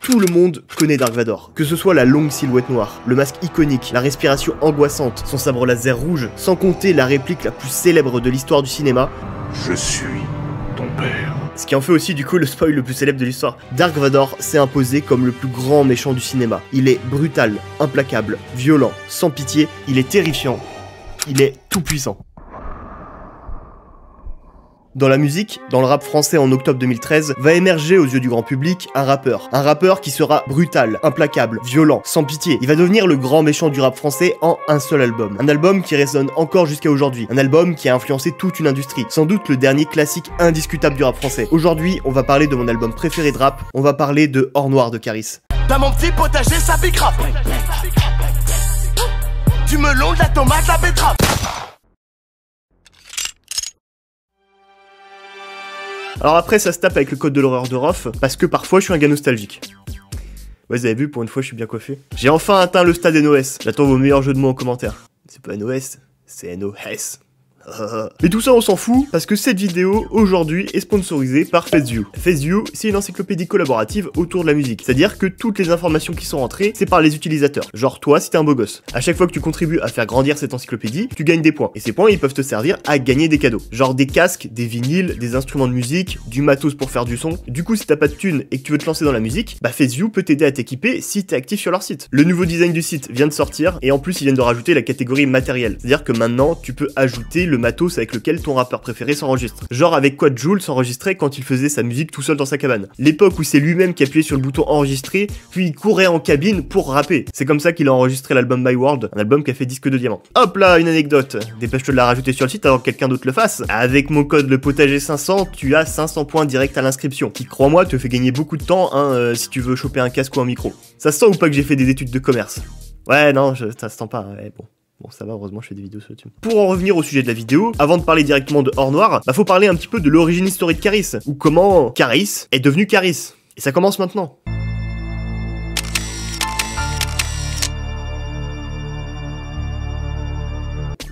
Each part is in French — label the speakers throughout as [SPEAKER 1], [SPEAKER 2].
[SPEAKER 1] Tout le monde connaît Dark Vador. Que ce soit la longue silhouette noire, le masque iconique, la respiration angoissante, son sabre laser rouge, sans compter la réplique la plus célèbre de l'histoire du cinéma.
[SPEAKER 2] Je suis ton père.
[SPEAKER 1] Ce qui en fait aussi du coup le spoil le plus célèbre de l'histoire. Dark Vador s'est imposé comme le plus grand méchant du cinéma. Il est brutal, implacable, violent, sans pitié, il est terrifiant, il est tout puissant. Dans la musique, dans le rap français en octobre 2013, va émerger aux yeux du grand public un rappeur. Un rappeur qui sera brutal, implacable, violent, sans pitié. Il va devenir le grand méchant du rap français en un seul album. Un album qui résonne encore jusqu'à aujourd'hui. Un album qui a influencé toute une industrie. Sans doute le dernier classique indiscutable du rap français. Aujourd'hui, on va parler de mon album préféré de rap. On va parler de Or Noir de Caris.
[SPEAKER 3] Dans mon petit potager, ça pique rap. Du melon, de la tomate, la betterave.
[SPEAKER 1] Alors après ça se tape avec le code de l'horreur de Roth, parce que parfois je suis un gars nostalgique. Ouais, vous avez vu, pour une fois je suis bien coiffé. J'ai enfin atteint le stade NOS, j'attends vos meilleurs jeux de mots en commentaire. C'est pas NOS, c'est NOS. Mais tout ça on s'en fout, parce que cette vidéo aujourd'hui est sponsorisée par FaceView. FaceView, c'est une encyclopédie collaborative autour de la musique. C'est-à-dire que toutes les informations qui sont rentrées, c'est par les utilisateurs. Genre toi si t'es un beau gosse. À chaque fois que tu contribues à faire grandir cette encyclopédie, tu gagnes des points. Et ces points ils peuvent te servir à gagner des cadeaux. Genre des casques, des vinyles, des instruments de musique, du matos pour faire du son. Du coup si t'as pas de thunes et que tu veux te lancer dans la musique, bah FaceView peut t'aider à t'équiper si t'es actif sur leur site. Le nouveau design du site vient de sortir et en plus ils viennent de rajouter la catégorie matériel. C'est-à-dire que maintenant tu peux ajouter le matos avec lequel ton rappeur préféré s'enregistre. Genre avec quoi Jul s'enregistrait quand il faisait sa musique tout seul dans sa cabane. L'époque où c'est lui-même qui appuyait sur le bouton enregistrer, puis il courait en cabine pour rapper. C'est comme ça qu'il a enregistré l'album My World, un album qui a fait disque de diamant. Hop là, une anecdote. Dépêche-toi de la rajouter sur le site avant que quelqu'un d'autre le fasse. Avec mon code le potager 500, tu as 500 points direct à l'inscription. Qui, crois-moi, te fait gagner beaucoup de temps, hein, si tu veux choper un casque ou un micro. Ça se sent ou pas que j'ai fait des études de commerce? Ouais, non, ça se sent pas, ouais, bon. Bon ça va, heureusement je fais des vidéos sur YouTube. Pour en revenir au sujet de la vidéo, avant de parler directement de Or Noir, bah faut parler un petit peu de l'origine historique de Caris, ou comment Caris est devenu Caris. Et ça commence maintenant.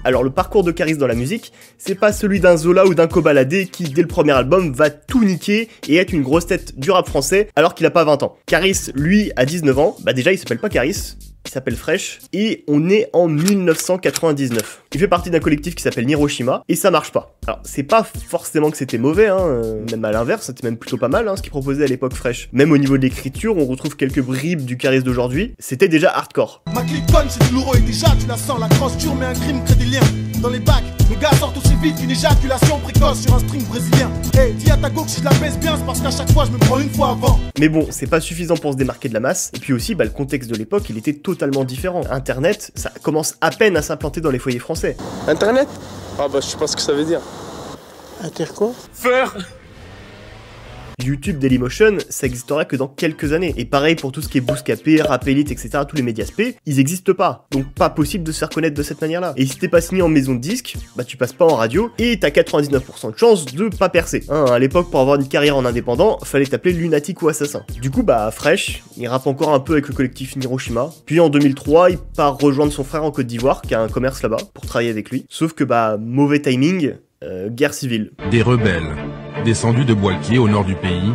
[SPEAKER 1] Alors le parcours de Caris dans la musique, c'est pas celui d'un Zola ou d'un Kobalade qui dès le premier album va tout niquer et être une grosse tête du rap français alors qu'il a pas 20 ans. Caris, lui, a 19 ans, bah déjà il s'appelle pas Caris, il s'appelle Fresh, et on est en 1999. Il fait partie d'un collectif qui s'appelle Hiroshima, et ça marche pas. Alors, c'est pas forcément que c'était mauvais, hein, même à l'inverse, c'était même plutôt pas mal, hein, ce qu'il proposait à l'époque Fresh. Même au niveau de l'écriture, on retrouve quelques bribes du Caris d'aujourd'hui, c'était déjà hardcore.
[SPEAKER 4] Ma clique conne, c'est douloureux et déjà tu la sens, la crosse dure mais un crime crée des liens. Dans les bacs, le gars sort aussi vite qu'une éjaculation précoce sur un string brésilien. Hey, dis à ta go que si je la baisse bien, c'est parce qu'à chaque fois je me prends une fois avant.
[SPEAKER 1] Mais bon, c'est pas suffisant pour se démarquer de la masse, et puis aussi, bah, le contexte de l'époque, il était totalement différent. Internet, ça commence à peine à s'implanter dans les foyers français.
[SPEAKER 5] Internet? Ah bah je sais pas ce que ça veut dire.
[SPEAKER 4] Inter quoi?
[SPEAKER 5] Faire
[SPEAKER 1] YouTube, Dailymotion, ça existera que dans quelques années. Et pareil pour tout ce qui est Bouscapé, Rapelite, etc., tous les médias spé, ils existent pas. Donc pas possible de se faire connaître de cette manière-là. Et si t'es pas signé en maison de disque, bah tu passes pas en radio, et t'as 99% de chance de pas percer. Hein, à l'époque, pour avoir une carrière en indépendant, fallait t'appeler lunatique ou assassin. Du coup, bah Fresh, il rappe encore un peu avec le collectif Hiroshima. Puis en 2003, il part rejoindre son frère en Côte d'Ivoire, qui a un commerce là-bas, pour travailler avec lui. Sauf que bah, mauvais timing, guerre civile.
[SPEAKER 6] Des rebelles, descendus de Boalquier au nord du pays,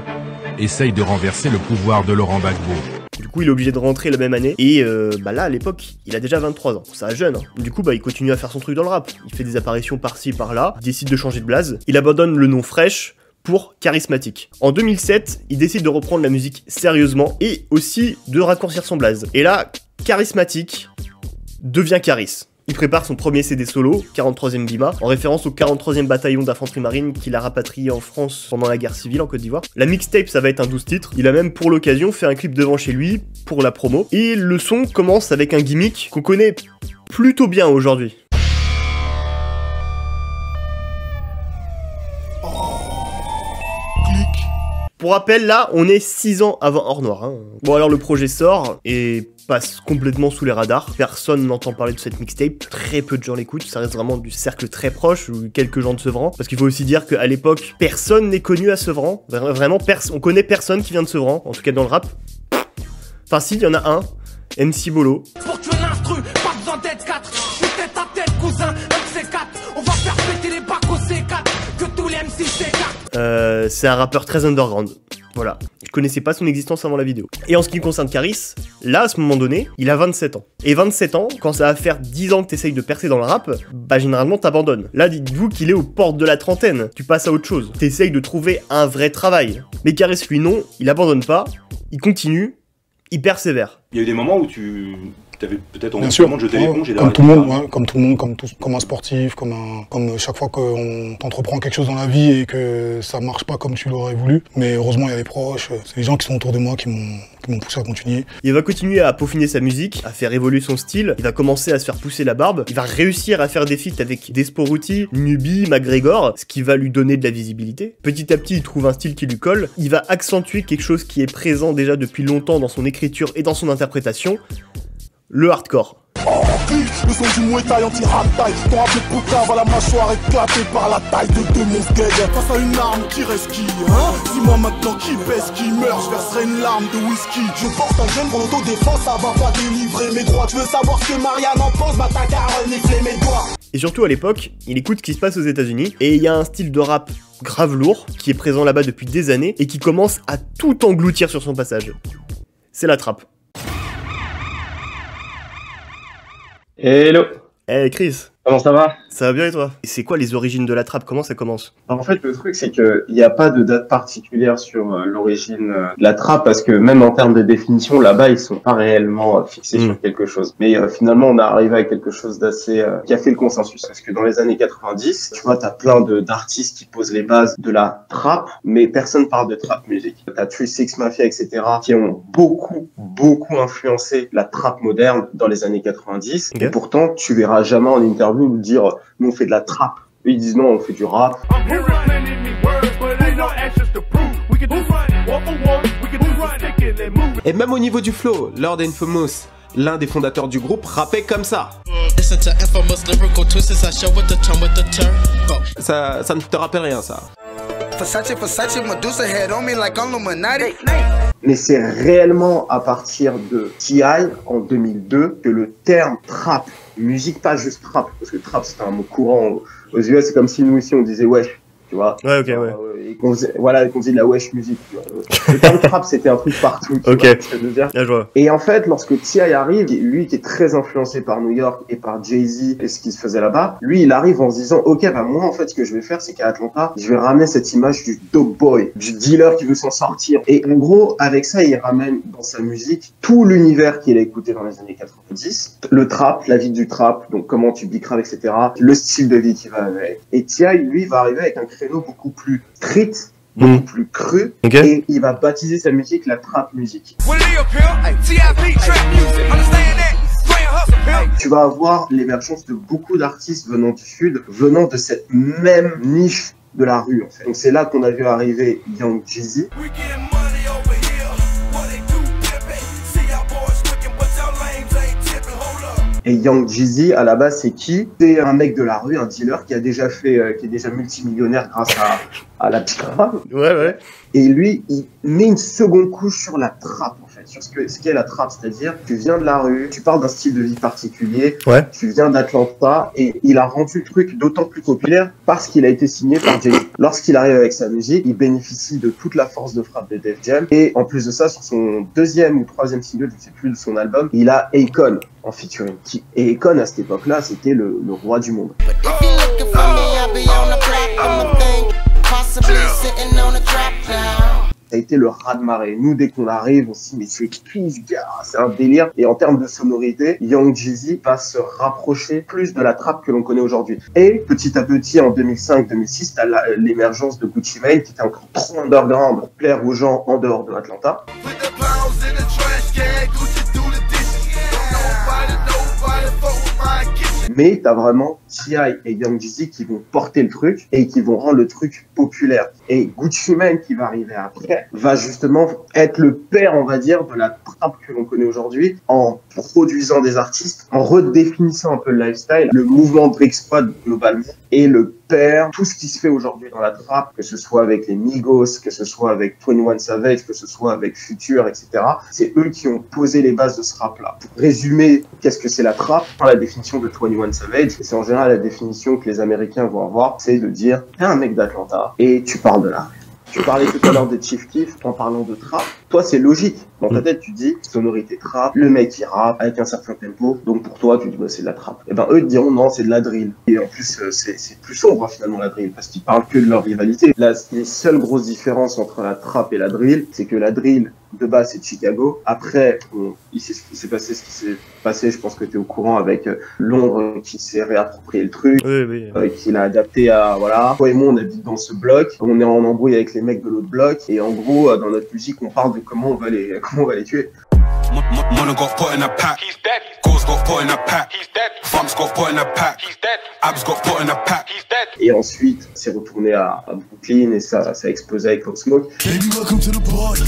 [SPEAKER 6] essayent de renverser le pouvoir de Laurent Gbagbo.
[SPEAKER 1] Du coup, il est obligé de rentrer la même année, et bah là, à l'époque, il a déjà 23 ans. Ça jeune, hein. Du coup, bah, il continue à faire son truc dans le rap. Il fait des apparitions par-ci, par-là, il décide de changer de blaze, il abandonne le nom Fresh pour Charismatique. En 2007, il décide de reprendre la musique sérieusement, et aussi de raccourcir son blaze. Et là, Charismatique devient Caris. Il prépare son premier CD solo, 43e Bima, en référence au 43e bataillon d'infanterie marine qu'il a rapatrié en France pendant la guerre civile en Côte d'Ivoire. La mixtape, ça va être un 12 titres. Il a même pour l'occasion fait un clip devant chez lui pour la promo. Et le son commence avec un gimmick qu'on connaît plutôt bien aujourd'hui. Pour rappel, là, on est 6 ans avant Or Noir. Hein. Bon, alors le projet sort et passe complètement sous les radars. Personne n'entend parler de cette mixtape. Très peu de gens l'écoutent. Ça reste vraiment du cercle très proche ou quelques gens de Sevran. Parce qu'il faut aussi dire qu'à l'époque, personne n'est connu à Sevran. Vraiment, on connaît personne qui vient de Sevran. En tout cas, dans le rap. Enfin, si, il y en a un. MC Bolo.
[SPEAKER 3] Pour tuer l'instru, pas besoin d'être 4. Je suis tête à tête, cousin, MC4. On va faire péter les bacs au C4. Que tous les MC s'écartent.
[SPEAKER 1] C'est un rappeur très underground. Voilà, je connaissais pas son existence avant la vidéo. Et en ce qui concerne Caris, là, à ce moment donné, il a 27 ans. Et 27 ans, quand ça va faire 10 ans que t'essayes de percer dans le rap, bah généralement t'abandonnes. Là, dites-vous qu'il est aux portes de la trentaine, tu passes à autre chose. T'essayes de trouver un vrai travail. Mais Caris, lui, non, il abandonne pas, il continue, il persévère.
[SPEAKER 7] Il y a eu des moments où tu avais peut-être envie de jeter l'éponge et
[SPEAKER 8] comme tout le monde, ouais, comme tout le monde, comme un sportif, comme chaque fois qu'on t'entreprend quelque chose dans la vie et que ça marche pas comme tu l'aurais voulu. Mais heureusement, il y a les proches, c'est les gens qui sont autour de moi qui m'ont poussé à continuer.
[SPEAKER 1] Il va continuer à peaufiner sa musique, à faire évoluer son style, il va commencer à se faire pousser la barbe, il va réussir à faire des feats avec Desporuti, Nubi, McGregor, ce qui va lui donner de la visibilité. Petit à petit, il trouve un style qui lui colle, il va accentuer quelque chose qui est présent déjà depuis longtemps dans son écriture et dans son interprétation, le hardcore.
[SPEAKER 4] Le son du Muay Thai anti-rap-taille. Ton rap de bouquin va la mâchoire éclatée par la taille de deux mon skeg. Face à une arme qui reste qui, hein? Dis-moi maintenant qui baisse, qui meurt, je verserai une larme de whisky. Je porte un jeune pour l'autodéfense, ça va pas délivrer mes droits. Tu veux savoir ce que Marianne en pense, bah t'as qu'à renifler mes doigts.
[SPEAKER 1] Et surtout à l'époque, il écoute ce qui se passe aux États-Unis et il y a un style de rap grave lourd qui est présent là-bas depuis des années et qui commence à tout engloutir sur son passage. C'est la trappe.
[SPEAKER 5] Hello.
[SPEAKER 1] Hey Chris.
[SPEAKER 5] Comment ça va?
[SPEAKER 1] Ça va bien et toi? Et c'est quoi les origines de la trappe? Comment ça commence?
[SPEAKER 5] En fait, le truc, c'est qu'il n'y a pas de date particulière sur l'origine de la trappe, parce que même en termes de définition, là-bas, ils sont pas réellement fixés sur quelque chose. Mais finalement, on est arrivé à quelque chose d'assez qui a fait le consensus. Parce que dans les années 90, tu vois, t'as plein d'artistes qui posent les bases de la trappe, mais personne parle de trap music. T'as 3-6 Mafia, etc., qui ont beaucoup influencé la trappe moderne dans les années 90. Okay. Et pourtant, tu verras jamais en interview nous dire nous on fait de la trappe. Eux, ils disent non, on fait du rap.
[SPEAKER 9] Et même au niveau du flow, Lord Infamous, l'un des fondateurs du groupe, rappait comme ça. Ça ne te rappelle rien, ça.
[SPEAKER 5] Mais c'est réellement à partir de T.I. en 2002 que le terme trap, musique, pas juste trap, parce que trap c'est un mot courant aux US, c'est comme si nous ici on disait wesh, tu vois.
[SPEAKER 1] Ouais, ok, ouais.
[SPEAKER 5] Et qu'on disait de la wesh musique, tu vois. Le terme trap c'était un truc partout, tu vois ce que je veux dire.
[SPEAKER 1] Bien, je vois.
[SPEAKER 5] Et en fait, lorsque T.I. arrive, lui qui est très influencé par New York et par Jay-Z et ce qui se faisait là-bas, lui il arrive en se disant ok, bah moi en fait ce que je vais faire c'est qu'à Atlanta, je vais ramener cette image du dope boy, du dealer qui veut s'en sortir. Et en gros, avec ça, il ramène dans sa musique tout l'univers qu'il a écouté dans les années 90, le trap, la vie du trap, donc comment tu bicraves, etc., le style de vie qui va avec. Et T.I. lui va arriver avec un créneau beaucoup plus street, beaucoup plus cru, et il va baptiser sa musique la trap music. Tu vas avoir l'émergence de beaucoup d'artistes venant du sud, venant de cette même niche de la rue en fait. Donc c'est là qu'on a vu arriver Young Jeezy. Et Young Jeezy, à la base, c'est qui? C'est un mec de la rue, un dealer qui a déjà fait, qui est déjà multimillionnaire grâce à la trappe.
[SPEAKER 1] Ouais.
[SPEAKER 5] Et lui, il met une seconde couche sur la trappe, en fait, sur ce qu'est la trappe, c'est-à-dire, tu viens de la rue, tu parles d'un style de vie particulier, tu viens d'Atlanta, et il a rendu le truc d'autant plus populaire parce qu'il a été signé par Jay-Z. Lorsqu'il arrive avec sa musique, il bénéficie de toute la force de frappe de Def Jam, et en plus de ça, sur son deuxième ou troisième single, je ne sais plus de son album, il a Akon en featuring. Et Akon, à cette époque-là, c'était le roi du monde. Ça a été le raz-de-marée. Nous, dès qu'on arrive, on se dit, mais c'est qui ce gars? C'est un délire. Et en termes de sonorité, Young Jeezy va se rapprocher plus de la trappe que l'on connaît aujourd'hui. Et petit à petit, en 2005-2006, t'as l'émergence de Gucci Mane, qui était encore trop underground pour plaire aux gens en dehors de Atlanta. Mais t'as vraiment T.I. et Young Jeezy qui vont porter le truc et qui vont rendre le truc populaire. Et Gucci Mane qui va arriver après va justement être le père, on va dire, de la trappe que l'on connaît aujourd'hui, en produisant des artistes, en redéfinissant un peu le lifestyle, le mouvement Brick Squad globalement, et le père, tout ce qui se fait aujourd'hui dans la trappe, que ce soit avec les Migos, que ce soit avec 21 Savage, que ce soit avec Future, etc. C'est eux qui ont posé les bases de ce rap-là. Pour résumer, qu'est-ce que c'est la trappe? La définition de 21 Savage, c'est en général la définition que les Américains vont avoir, c'est de dire, t'es un mec d'Atlanta et tu parles de la rue. Tu parlais tout à l'heure des Chief Keef en parlant de trap. Toi, c'est logique. Dans ta tête, tu dis sonorité trap, le mec il rappe avec un certain tempo. Donc pour toi, tu dis bah, c'est de la trap. Et ben eux te diront non, c'est de la drill. Et en plus, c'est plus sombre finalement la drill parce qu'ils parlent que de leur rivalité. Là, les seules grosses différences entre la trap et la drill, c'est que la drill de base c'est de Chicago. Après, il s'est passé, je pense que tu es au courant avec Londres qui s'est réapproprié le truc, qui l'a adapté à voilà. Toi et moi, on habite dans ce bloc, on est en embrouille avec les mecs de l'autre bloc et en gros, dans notre musique, on parle de comment on va les tuer.
[SPEAKER 10] Mono got put in a pack. He's dead. Goals got put in a pack. He's dead. Fumps got put in a pack. He's dead. Abs got put in a pack. He's dead.
[SPEAKER 5] Et ensuite, c'est retourné à Brooklyn et ça a explosé avec Pop Smoke.
[SPEAKER 4] Baby, welcome to the party.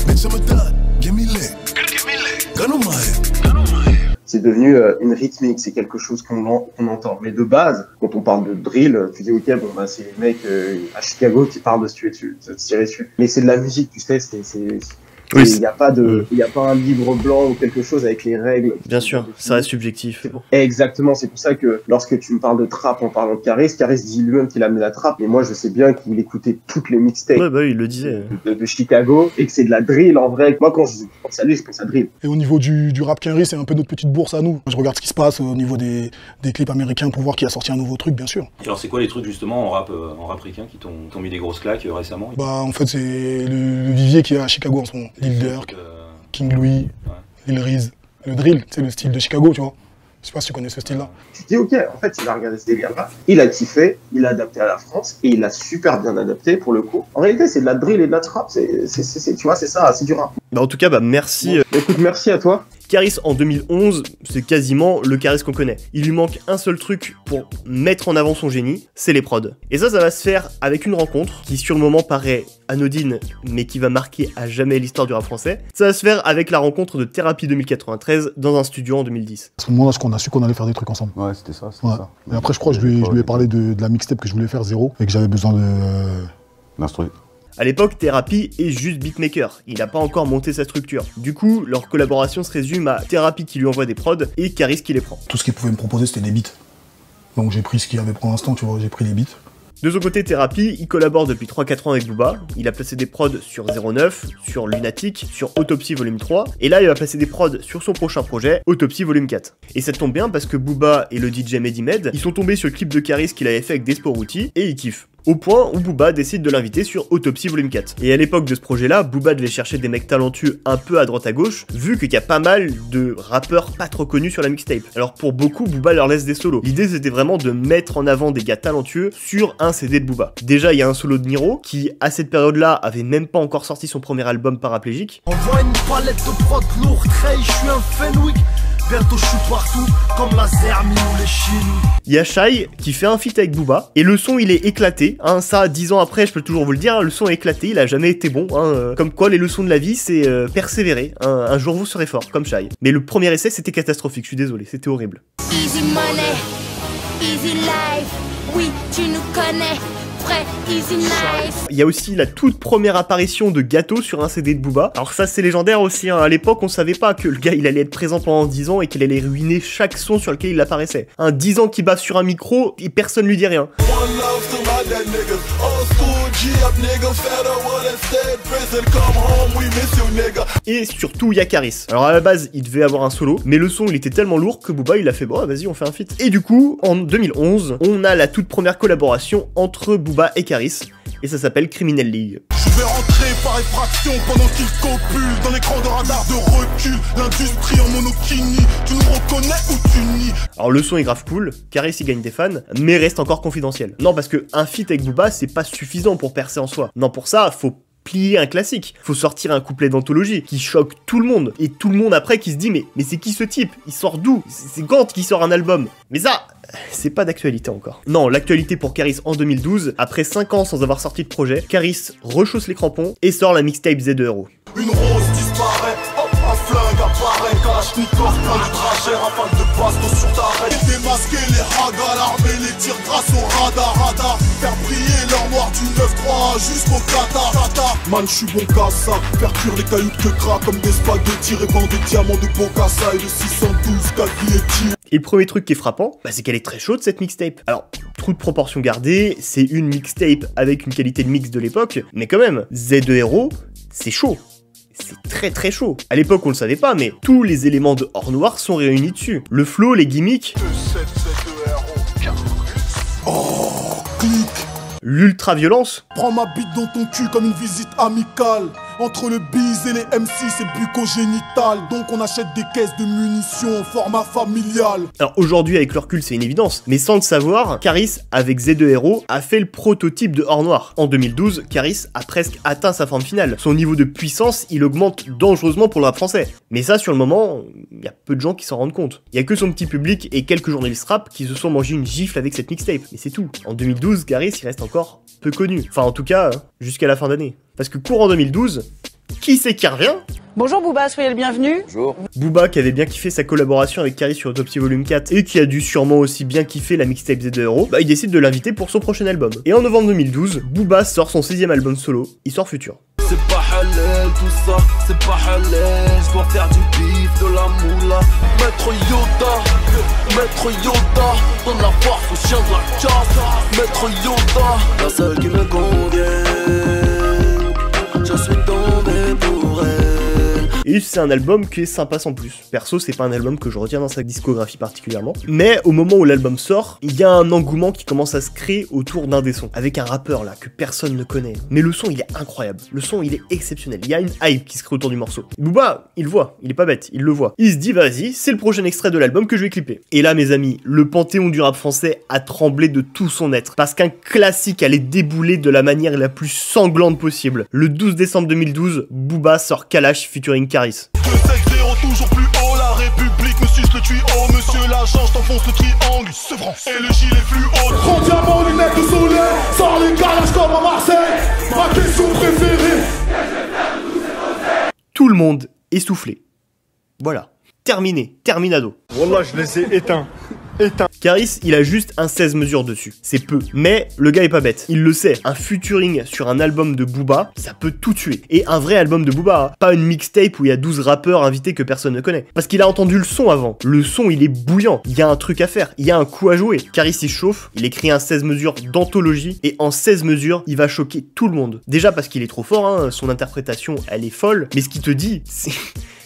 [SPEAKER 4] Bitch, I'm a dot. Give me lit. Give me lit. Gun on my head.
[SPEAKER 5] C'est devenu une rythmique, c'est quelque chose qu'on entend. Mais de base, quand on parle de drill, tu dis ok, bon bah c'est les mecs à Chicago qui parlent de se tuer dessus, de se tirer dessus. Mais c'est de la musique, tu sais, il n'y a pas un livre blanc ou quelque chose avec les règles.
[SPEAKER 1] Bien sûr, ça reste subjectif.
[SPEAKER 5] Exactement, c'est pour ça que lorsque tu me parles de trap en parlant de Caris dit lui-même qu'il a amené la trap, mais moi je sais bien qu'il écoutait toutes les mixtapes.
[SPEAKER 1] Ouais, bah il le disait.
[SPEAKER 5] De Chicago, et que c'est de la drill en vrai. Moi quand je pense à lui, je pense à drill.
[SPEAKER 8] Et au niveau du rap Quinry, c'est un peu notre petite bourse à nous. Je regarde ce qui se passe au niveau des clips américains pour voir qui a sorti un nouveau truc, bien sûr.
[SPEAKER 7] Et alors c'est quoi les trucs justement en rap africain qui t'ont mis des grosses claques récemment?
[SPEAKER 8] Bah en fait c'est le vivier qui est à Chicago en ce moment. Lil Durk, King Louis, Lil Reese, le drill, c'est le style de Chicago, tu vois. Je sais pas si tu connais ce style-là.
[SPEAKER 5] Tu te dis ok, en fait il a regardé ce délire-là, il a kiffé, il a adapté à la France et il a super bien adapté pour le coup. En réalité c'est de la drill et de la trap, tu vois, c'est ça, c'est du rap.
[SPEAKER 1] Bah en tout cas, bah merci.
[SPEAKER 5] Bon, écoute, merci à toi.
[SPEAKER 1] Caris en 2011, c'est quasiment le Caris qu'on connaît. Il lui manque un seul truc pour mettre en avant son génie, c'est les prods. Et ça va se faire avec une rencontre qui sur le moment paraît anodine, mais qui va marquer à jamais l'histoire du rap français. Ça va se faire avec la rencontre de Thérapie 2093 dans un studio en 2010.
[SPEAKER 8] À ce moment-là, on a su qu'on allait faire des trucs ensemble.
[SPEAKER 11] Ouais, c'était ça, ça.
[SPEAKER 8] Et après, je crois que je lui ai parlé de la mixtape que je voulais faire, Zéro, et que j'avais besoin de...
[SPEAKER 11] L'instru.
[SPEAKER 1] À l'époque, Thérapie est juste beatmaker, il n'a pas encore monté sa structure. Du coup, leur collaboration se résume à Thérapie qui lui envoie des prods et Caris qui les prend.
[SPEAKER 8] Tout ce qu'il pouvait me proposer, c'était des beats. Donc j'ai pris ce qu'il y avait pour l'instant, tu vois, j'ai pris les beats.
[SPEAKER 1] De son côté, Thérapie, il collabore depuis 3-4 ans avec Booba, il a placé des prods sur 09, sur Lunatic, sur Autopsy Volume 3, et là il va placer des prods sur son prochain projet, Autopsy Volume 4. Et ça tombe bien parce que Booba et le DJ Medimed, ils sont tombés sur le clip de Caris qu'il avait fait avec Desporuti, et ils kiffent. Au point où Booba décide de l'inviter sur Autopsy Volume 4. Et à l'époque de ce projet-là, Booba devait chercher des mecs talentueux un peu à droite à gauche, vu qu'il y a pas mal de rappeurs pas trop connus sur la mixtape. Alors pour beaucoup, Booba leur laisse des solos. L'idée c'était vraiment de mettre en avant des gars talentueux sur un CD de Booba. Déjà, il y a un solo de Niro, qui à cette période-là avait même pas encore sorti son premier album paraplégique.
[SPEAKER 4] Envoie une palette de prod lourd, je suis un Fenwick. Bientôt je suis partout, comme la Zermi ou les Chines.
[SPEAKER 1] Il y a Shai qui fait un feat avec Booba, et le son il est éclaté, hein, ça 10 ans après je peux toujours vous le dire, hein, le son est éclaté, il a jamais été bon, hein, comme quoi les leçons de la vie c'est persévérer, hein, un jour vous serez fort, comme Shai. Mais le premier essai c'était catastrophique, je suis désolé, c'était horrible.
[SPEAKER 12] Easy money, easy life, oui tu nous connais. Easy nice.
[SPEAKER 1] Il y a aussi la toute première apparition de Gâteau sur un CD de Booba. Alors ça c'est légendaire aussi, hein. À l'époque on savait pas que le gars il allait être présent pendant 10 ans et qu'il allait ruiner chaque son sur lequel il apparaissait. 10 ans qu'il bave sur un micro et personne lui dit rien. Et surtout il y a Caris. Alors à la base il devait avoir un solo, mais le son il était tellement lourd que Booba il a fait bon vas-y on fait un feat. Et du coup en 2011 on a la toute première collaboration entre Booba et Caris, et ça s'appelle Criminel League.
[SPEAKER 4] Je vais rentrer par effraction pendant qu'il copule dans l'écran de radar de recul, l'industrie en monokini, tu nous reconnais ou tu nies?
[SPEAKER 1] Alors le son est grave cool, Caris il gagne des fans, mais reste encore confidentiel. Non parce que un feat avec Booba c'est pas suffisant pour percer en soi. Non pour ça faut plier un classique, faut sortir un couplet d'anthologie qui choque tout le monde, et tout le monde après qui se dit mais c'est qui ce type? Il sort d'où? C'est Gant qui sort un album. Mais ça, c'est pas d'actualité encore. Non, l'actualité pour Caris en 2012, après 5 ans sans avoir sorti de projet, Caris rechausse les crampons et sort la mixtape Z2 €.
[SPEAKER 4] Une rose disparaît, hop, un flingue apparaît, Kalachnikov, plein de trajet, rafale de bastos sur ta raie. Démasquer les hagas, l'armée, les tirs grâce au radar, faire briller l'or noir du 9-3 jusqu'au Qatar. Man, je suis bon qu'à ça, faire cuire les cailloux de gras comme des spaghettis, répandre des diamants de Bocassa et de 612 Caglietti.
[SPEAKER 1] Et le premier truc qui est frappant, bah, c'est qu'elle est très chaude cette mixtape. Alors, toute proportion gardée, c'est une mixtape avec une qualité de mix de l'époque, mais quand même, Z2Hero, c'est chaud. C'est très très chaud. À l'époque, on le savait pas, mais tous les éléments de Or Noir sont réunis dessus. Le flow, les gimmicks, l'ultra-violence.
[SPEAKER 4] Prends ma bite dans ton cul comme une visite amicale. Entre le bise et les MC, c'est bucogénital. Donc on achète des caisses de munitions en format familial.
[SPEAKER 1] Alors aujourd'hui, avec le recul, c'est une évidence. Mais sans le savoir, Caris, avec Z2Hero, a fait le prototype de Or Noir. En 2012, Caris a presque atteint sa forme finale. Son niveau de puissance, il augmente dangereusement pour le rap français. Mais ça, sur le moment, il y a peu de gens qui s'en rendent compte. Il y a que son petit public et quelques journalistes rap qui se sont mangés une gifle avec cette mixtape. Mais c'est tout. En 2012, Caris, il reste encore peu connu. Enfin, en tout cas, jusqu'à la fin d'année. Parce que courant 2012, qui c'est qui revient?
[SPEAKER 13] Bonjour Booba, soyez le bienvenu.
[SPEAKER 1] Bonjour. Booba qui avait bien kiffé sa collaboration avec Caris sur Autopsy Volume 4 et qui a dû sûrement aussi bien kiffer la mixtape Z2Hero, bah il décide de l'inviter pour son prochain album. Et en novembre 2012, Booba sort son 6ème album solo, Histoire Future.
[SPEAKER 14] C'est pas halal tout ça, c'est pas halal, je dois faire du bif, de la moula. Maître Yoda, donne la force au chien de la casse. Maître Yoda, la seule qui me convient, je suis tombé pour elle.
[SPEAKER 1] Et c'est un album qui est sympa sans plus. Perso, c'est pas un album que je retiens dans sa discographie particulièrement. Mais au moment où l'album sort, il y a un engouement qui commence à se créer autour d'un des sons. Avec un rappeur là, que personne ne connaît. Mais le son, il est incroyable. Le son, il est exceptionnel. Il y a une hype qui se crée autour du morceau. Et Booba, il le voit. Il est pas bête, il le voit. Il se dit, vas-y, c'est le prochain extrait de l'album que je vais clipper. Et là, mes amis, le panthéon du rap français a tremblé de tout son être. Parce qu'un classique allait débouler de la manière la plus sanglante possible. Le 12 décembre 2012, Booba sort Kalash featuring Caris.
[SPEAKER 4] 2-5-0 toujours plus haut, la République me suce le tuyau. Monsieur l'agent, je t'enfonce le triangle, c'est vrai. Et le gilet fluo. 30 diamants, lunettes de soleil, sors les Kalash comme à Marseille. Ma question préférée.
[SPEAKER 1] Tout le monde est soufflé. Voilà. Terminé. Terminado.
[SPEAKER 15] Wallah, je les ai éteints.
[SPEAKER 1] Caris, il a juste un 16 mesures dessus. C'est peu. Mais le gars est pas bête. Il le sait. Un featuring sur un album de Booba, ça peut tout tuer. Et un vrai album de Booba, hein. Pas une mixtape où il y a 12 rappeurs invités que personne ne connaît. Parce qu'il a entendu le son avant. Le son, il est bouillant. Il y a un truc à faire. Il y a un coup à jouer. Caris, il chauffe. Il écrit un 16 mesures d'anthologie. Et en 16 mesures, il va choquer tout le monde. Déjà parce qu'il est trop fort, hein. Son interprétation, elle est folle. Mais ce qu'il te dit, c'est...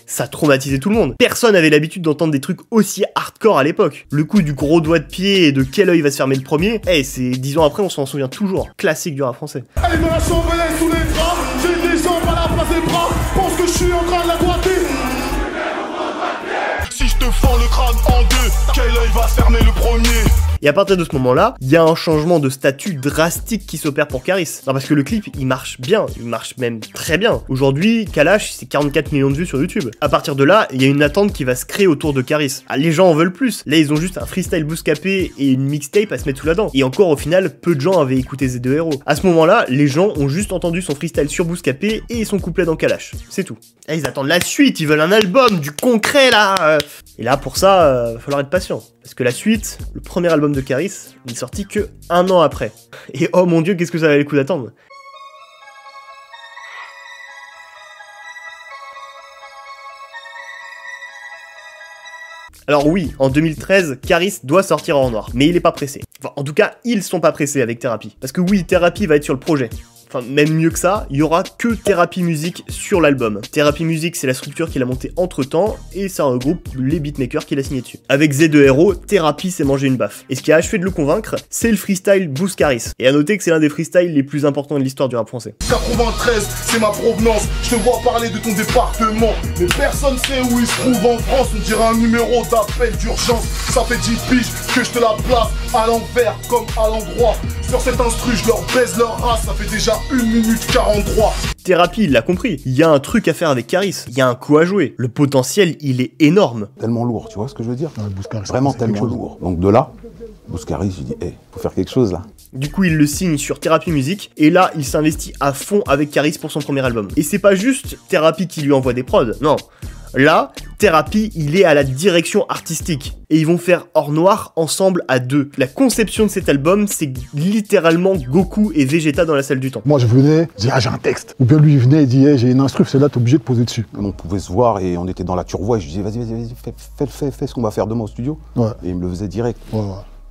[SPEAKER 1] ça a traumatisé tout le monde. Personne n'avait l'habitude d'entendre des trucs aussi hardcore à l'époque. Le coup du gros doigt de pied et de quel œil va se fermer le premier, c'est 10 ans après, on s'en souvient toujours. Classique du rap français.
[SPEAKER 4] Elle me la chambelait sous les bras, j'ai des jambes à la place des bras, pense que je suis en train de la boiter. Si je te fends le crâne en deux, quel œil va se fermer le premier?
[SPEAKER 1] Et à partir de ce moment-là, il y a un changement de statut drastique qui s'opère pour Caris. Non, parce que le clip, il marche bien, il marche même très bien. Aujourd'hui, Kalash, c'est 44 millions de vues sur YouTube. À partir de là, il y a une attente qui va se créer autour de Caris. Ah, les gens en veulent plus. Là, ils ont juste un freestyle bouscapé et une mixtape à se mettre sous la dent. Et encore, au final, peu de gens avaient écouté Z2Hero. À ce moment-là, les gens ont juste entendu son freestyle sur bouscapé et son couplet dans Kalash. C'est tout. Et ils attendent la suite, ils veulent un album, du concret là. Et là, pour ça, va falloir être patient. Parce que la suite, le premier album de Caris, n'est sorti que 1 an après. Et oh mon dieu, qu'est-ce que ça valait le coup d'attendre. Alors oui, en 2013, Caris doit sortir Or Noir, mais il est pas pressé. Enfin, en tout cas, ils sont pas pressés avec Thérapie. Parce que oui, Thérapie va être sur le projet. Enfin, même mieux que ça, il y aura que Thérapie Musique sur l'album. Thérapie Musique, c'est la structure qu'il a montée entre-temps, et ça regroupe les beatmakers qu'il a signé dessus. Avec Z2Hero, Thérapie s'est mangé une baffe. Et ce qui a achevé de le convaincre, c'est le freestyle Boost Caris. Et à noter que c'est l'un des freestyles les plus importants de l'histoire du rap français.
[SPEAKER 4] 93, c'est ma provenance, je te vois parler de ton département, mais personne sait où il se trouve en France, on dirait un numéro d'appel d'urgence, ça fait 10 piges que je te la place à l'envers comme à l'endroit. Sur cet instru, je leur baise leur race, ça fait déjà 1 minute 43.
[SPEAKER 1] Thérapie, il l'a compris. Il y a un truc à faire avec Caris. Il y a un coup à jouer. Le potentiel, il est énorme.
[SPEAKER 11] Tellement lourd, tu vois ce que je veux dire? Vraiment tellement lourd. Donc de là, Bouscaris, il dit, faut faire quelque chose là.
[SPEAKER 1] Du coup, il le signe sur Thérapie Musique, et là, il s'investit à fond avec Caris pour son premier album. Et c'est pas juste Thérapie qui lui envoie des prods, non. Là, Thérapie, il est à la direction artistique. Et ils vont faire Or Noir ensemble à deux. La conception de cet album, c'est littéralement Goku et Vegeta dans la salle du temps.
[SPEAKER 8] Moi je venais, je dis ah j'ai un texte. Ou bien lui il venait et dit hey, j'ai une instru, celle-là t'es obligé de poser dessus.
[SPEAKER 11] On pouvait se voir et on était dans la turvoie et je disais vas-y, fais ce qu'on va faire demain au studio. Ouais. Et il me le faisait direct. Ouais.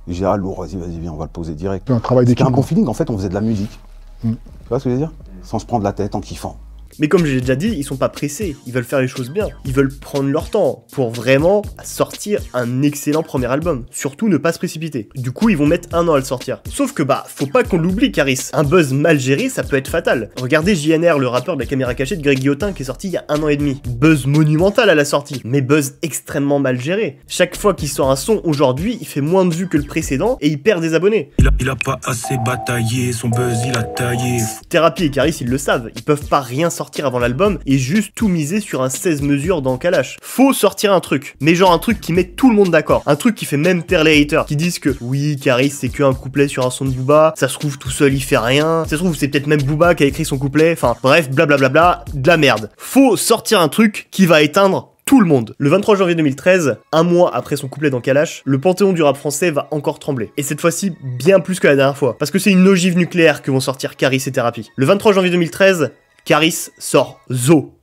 [SPEAKER 11] Et j'ai dit ah lourd, vas-y, viens, on va le poser direct.
[SPEAKER 8] Un travail d'équipe.
[SPEAKER 11] C'était un bon feeling, en fait on faisait de la musique. Tu vois ce que je veux dire? Sans se prendre la tête, en kiffant.
[SPEAKER 1] Mais comme j'ai déjà dit, ils sont pas pressés, ils veulent faire les choses bien. Ils veulent prendre leur temps pour vraiment sortir un excellent premier album. Surtout ne pas se précipiter. Du coup, ils vont mettre 1 an à le sortir. Sauf que faut pas qu'on l'oublie, Caris. Un buzz mal géré, ça peut être fatal. Regardez JNR, le rappeur de la caméra cachée de Greg Guillotin, qui est sorti il y a 1 an et demi. Buzz monumental à la sortie, mais buzz extrêmement mal géré. Chaque fois qu'il sort un son aujourd'hui, il fait moins de vues que le précédent et il perd des abonnés.
[SPEAKER 10] Il a pas assez bataillé, son buzz il a taillé.
[SPEAKER 1] Thérapie et Caris, ils le savent. Ils peuvent pas rien sortir avant l'album et juste tout miser sur un 16 mesures dans Kalash. Faut sortir un truc, mais genre un truc qui met tout le monde d'accord, un truc qui fait même taire les haters, qui disent que oui, Caris c'est que un couplet sur un son de Booba, ça se trouve tout seul il fait rien, ça se trouve c'est peut-être même Booba qui a écrit son couplet, enfin bref, blablabla, de la merde. Faut sortir un truc qui va éteindre tout le monde. Le 23 janvier 2013, un mois après son couplet dans Kalash, le panthéon du rap français va encore trembler. Et cette fois-ci, bien plus que la dernière fois, parce que c'est une ogive nucléaire que vont sortir Caris et Thérapie. Le 23 janvier 2013, Caris sort Zo.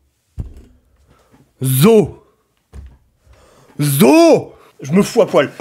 [SPEAKER 1] Zo. Zo. Je me fous à poil.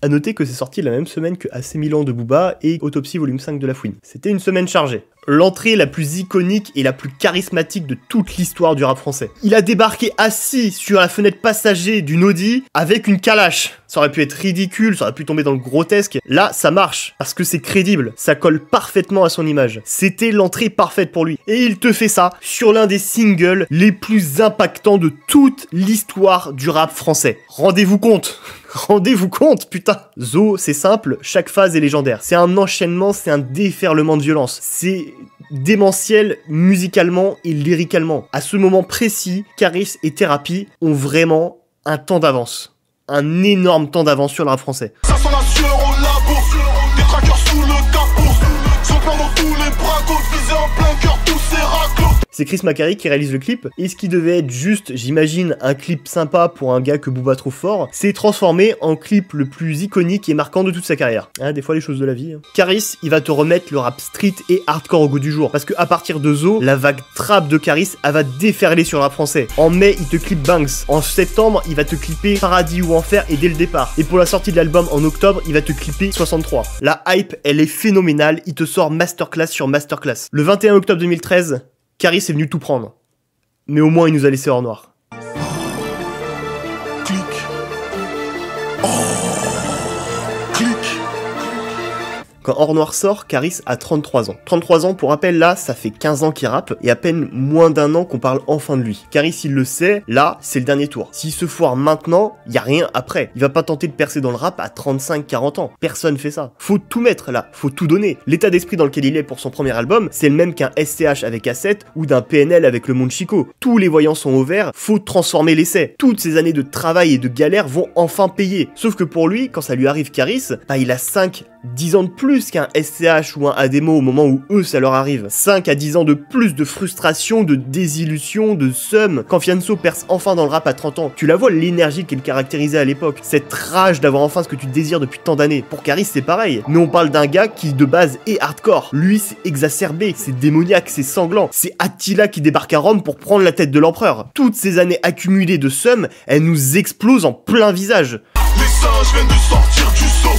[SPEAKER 1] A noter que c'est sorti la même semaine que AC Milan de Booba et Autopsie volume 5 de La Fouine. C'était une semaine chargée. L'entrée la plus iconique et la plus charismatique de toute l'histoire du rap français. Il a débarqué assis sur la fenêtre passager d'une Audi avec une calache. Ça aurait pu être ridicule, ça aurait pu tomber dans le grotesque. Là, ça marche, parce que c'est crédible. Ça colle parfaitement à son image. C'était l'entrée parfaite pour lui. Et il te fait ça sur l'un des singles les plus impactants de toute l'histoire du rap français. Rendez-vous compte. Rendez-vous compte, putain. Zo, c'est simple, chaque phase est légendaire. C'est un enchaînement, c'est un déferlement de violence. C'est démentiel musicalement et lyricalement. À ce moment précis, Caris et Thérapie ont vraiment un temps d'avance. Un énorme temps d'avance sur le rap français.
[SPEAKER 4] 500 nasseurs au labo, des traqueurs sous le capot, sont plein dans tous les bracos, visés en plein cœur, tous ces raclos.
[SPEAKER 1] C'est Chris Macari qui réalise le clip, et ce qui devait être juste, j'imagine, un clip sympa pour un gars que Booba trouve fort, s'est transformé en clip le plus iconique et marquant de toute sa carrière. Hein, des fois les choses de la vie. Caris, il va te remettre le rap street et hardcore au goût du jour, parce que à partir de Zo, la vague trap de Caris, elle va déferler sur le rap français. En mai, il te clip Banks. En septembre, il va te clipper Paradis ou Enfer et dès le départ. Et pour la sortie de l'album en octobre, il va te clipper 63. La hype, elle est phénoménale, il te sort masterclass sur masterclass. Le 21 octobre 2013, Caris est venu tout prendre. Mais au moins il nous a laissé Or Noir.
[SPEAKER 4] Clic. Oh. Clic.
[SPEAKER 1] Quand Or Noir sort, Caris a 33 ans. 33 ans, pour rappel, là, ça fait 15 ans qu'il rappe, et à peine moins d'1 an qu'on parle enfin de lui. Caris, il le sait, là, c'est le dernier tour. S'il se foire maintenant, y a rien après. Il va pas tenter de percer dans le rap à 35-40 ans. Personne fait ça. Faut tout mettre, là. Faut tout donner. L'état d'esprit dans lequel il est pour son premier album, c'est le même qu'un SCH avec A7 ou d'un PNL avec le Monde Chico. Tous les voyants sont au vert, faut transformer l'essai. Toutes ces années de travail et de galère vont enfin payer. Sauf que pour lui, quand ça lui arrive Caris, bah il a 5-10 ans de plus qu'un SCH ou un Ademo au moment où eux ça leur arrive. 5 à 10 ans de plus de frustration, de désillusion, de seum. Quand Fianso perce enfin dans le rap à 30 ans, tu la vois l'énergie qu'il caractérisait à l'époque. Cette rage d'avoir enfin ce que tu désires depuis tant d'années. Pour Caris c'est pareil. Mais on parle d'un gars qui de base est hardcore. Lui c'est exacerbé, c'est démoniaque, c'est sanglant. C'est Attila qui débarque à Rome pour prendre la tête de l'empereur. Toutes ces années accumulées de seum, elles nous explosent en plein visage.
[SPEAKER 4] Les singes viennent de sortir du saut,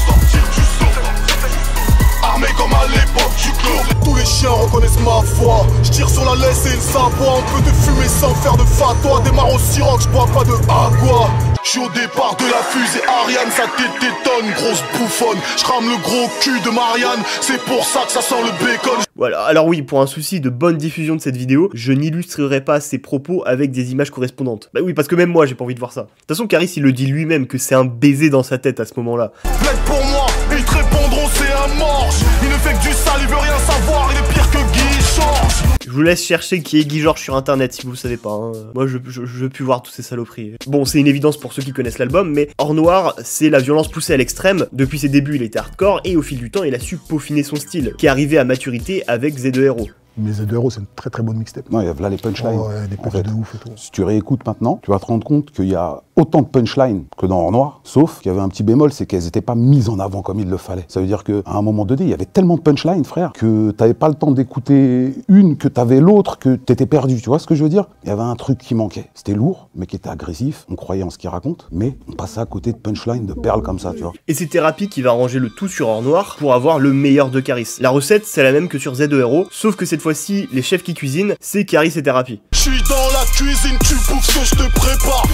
[SPEAKER 4] armés comme à l'époque du clos. Tous les chiens reconnaissent ma voix. Je tire sur la laisse et le savoir. On peut te fumer sans faire de fatwa. Démarre au siroc, je bois pas de agua. Je suis au départ de la fusée Ariane, ça t'étonne, grosse bouffonne. Je crame le gros cul de Marianne, c'est pour ça que ça sent le bacon.
[SPEAKER 1] Voilà, alors oui, pour un souci de bonne diffusion de cette vidéo, je n'illustrerai pas ses propos avec des images correspondantes. Bah oui, parce que même moi, j'ai pas envie de voir ça. De toute façon, Caris, il le dit lui-même que c'est un baiser dans sa tête à ce moment-là.
[SPEAKER 4] Plaide pour moi, ils te répondront c'est un morge. Il ne fait que du sale, il veut rien savoir, il est pire que Guy Georges.
[SPEAKER 1] Je vous laisse chercher qui est Guy Georges sur internet si vous le savez pas. Hein. Moi, je veux plus voir toutes ces saloperies. Bon, c'est une évidence pour ceux qui connaissent l'album, mais Or Noir, c'est la violence poussée à l'extrême. Depuis ses débuts, il était hardcore et au fil du temps, il a su peaufiner son style, qui est arrivé à maturité avec Z2RO.
[SPEAKER 8] Mais Z2RO, c'est une très très bonne mixtape.
[SPEAKER 11] Non, il y a là les punchlines.
[SPEAKER 8] Oh, ouais, des punchlines de ouf et tout.
[SPEAKER 11] Si tu réécoutes maintenant, tu vas te rendre compte qu'il y a autant de punchlines que dans Or Noir, sauf qu'il y avait un petit bémol, c'est qu'elles n'étaient pas mises en avant comme il le fallait. Ça veut dire qu'à un moment donné, il y avait tellement de punchlines, frère, que t'avais pas le temps d'écouter une, que t'avais l'autre, que t'étais perdu. Tu vois ce que je veux dire? Il y avait un truc qui manquait. C'était lourd, mais qui était agressif. On croyait en ce qu'il raconte, mais on passait à côté de punchlines, de perles comme ça, tu vois.
[SPEAKER 1] Et c'est Thérapie qui va arranger le tout sur Or Noir pour avoir le meilleur de Caris. La recette, c'est la même que sur Z2RO, sauf que cette fois-ci, les chefs qui cuisinent, c'est Caris et Thérapie.
[SPEAKER 4] Je suis dans la cuisine, tu bouffes ce que je te prépare.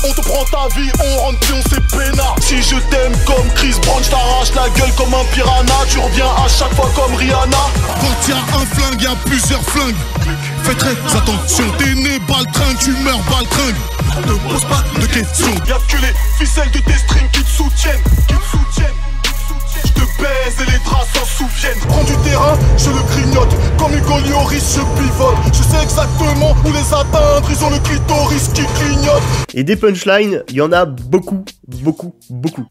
[SPEAKER 4] On te prend ta vie, on rentre puis on s'est peinard. Si je t'aime comme Chris Brown, je t'arrache la gueule comme un piranha. Tu reviens à chaque fois comme Rihanna. Quand y'a un flingue, y'a plusieurs flingues. Fais très attention, t'es né baltringue, tu meurs baltringue. Ne pose pas de questions. Y'a que les ficelles de tes strings qui te soutiennent. Je te baise et les draps s'en souviennent. Prends du terrain, je le grignote. Comme Hugo Lloris, je pivote. Je sais exactement où les atteindre. Ils ont le clitoris qui clignote.
[SPEAKER 1] Et des punchlines, il y en a beaucoup.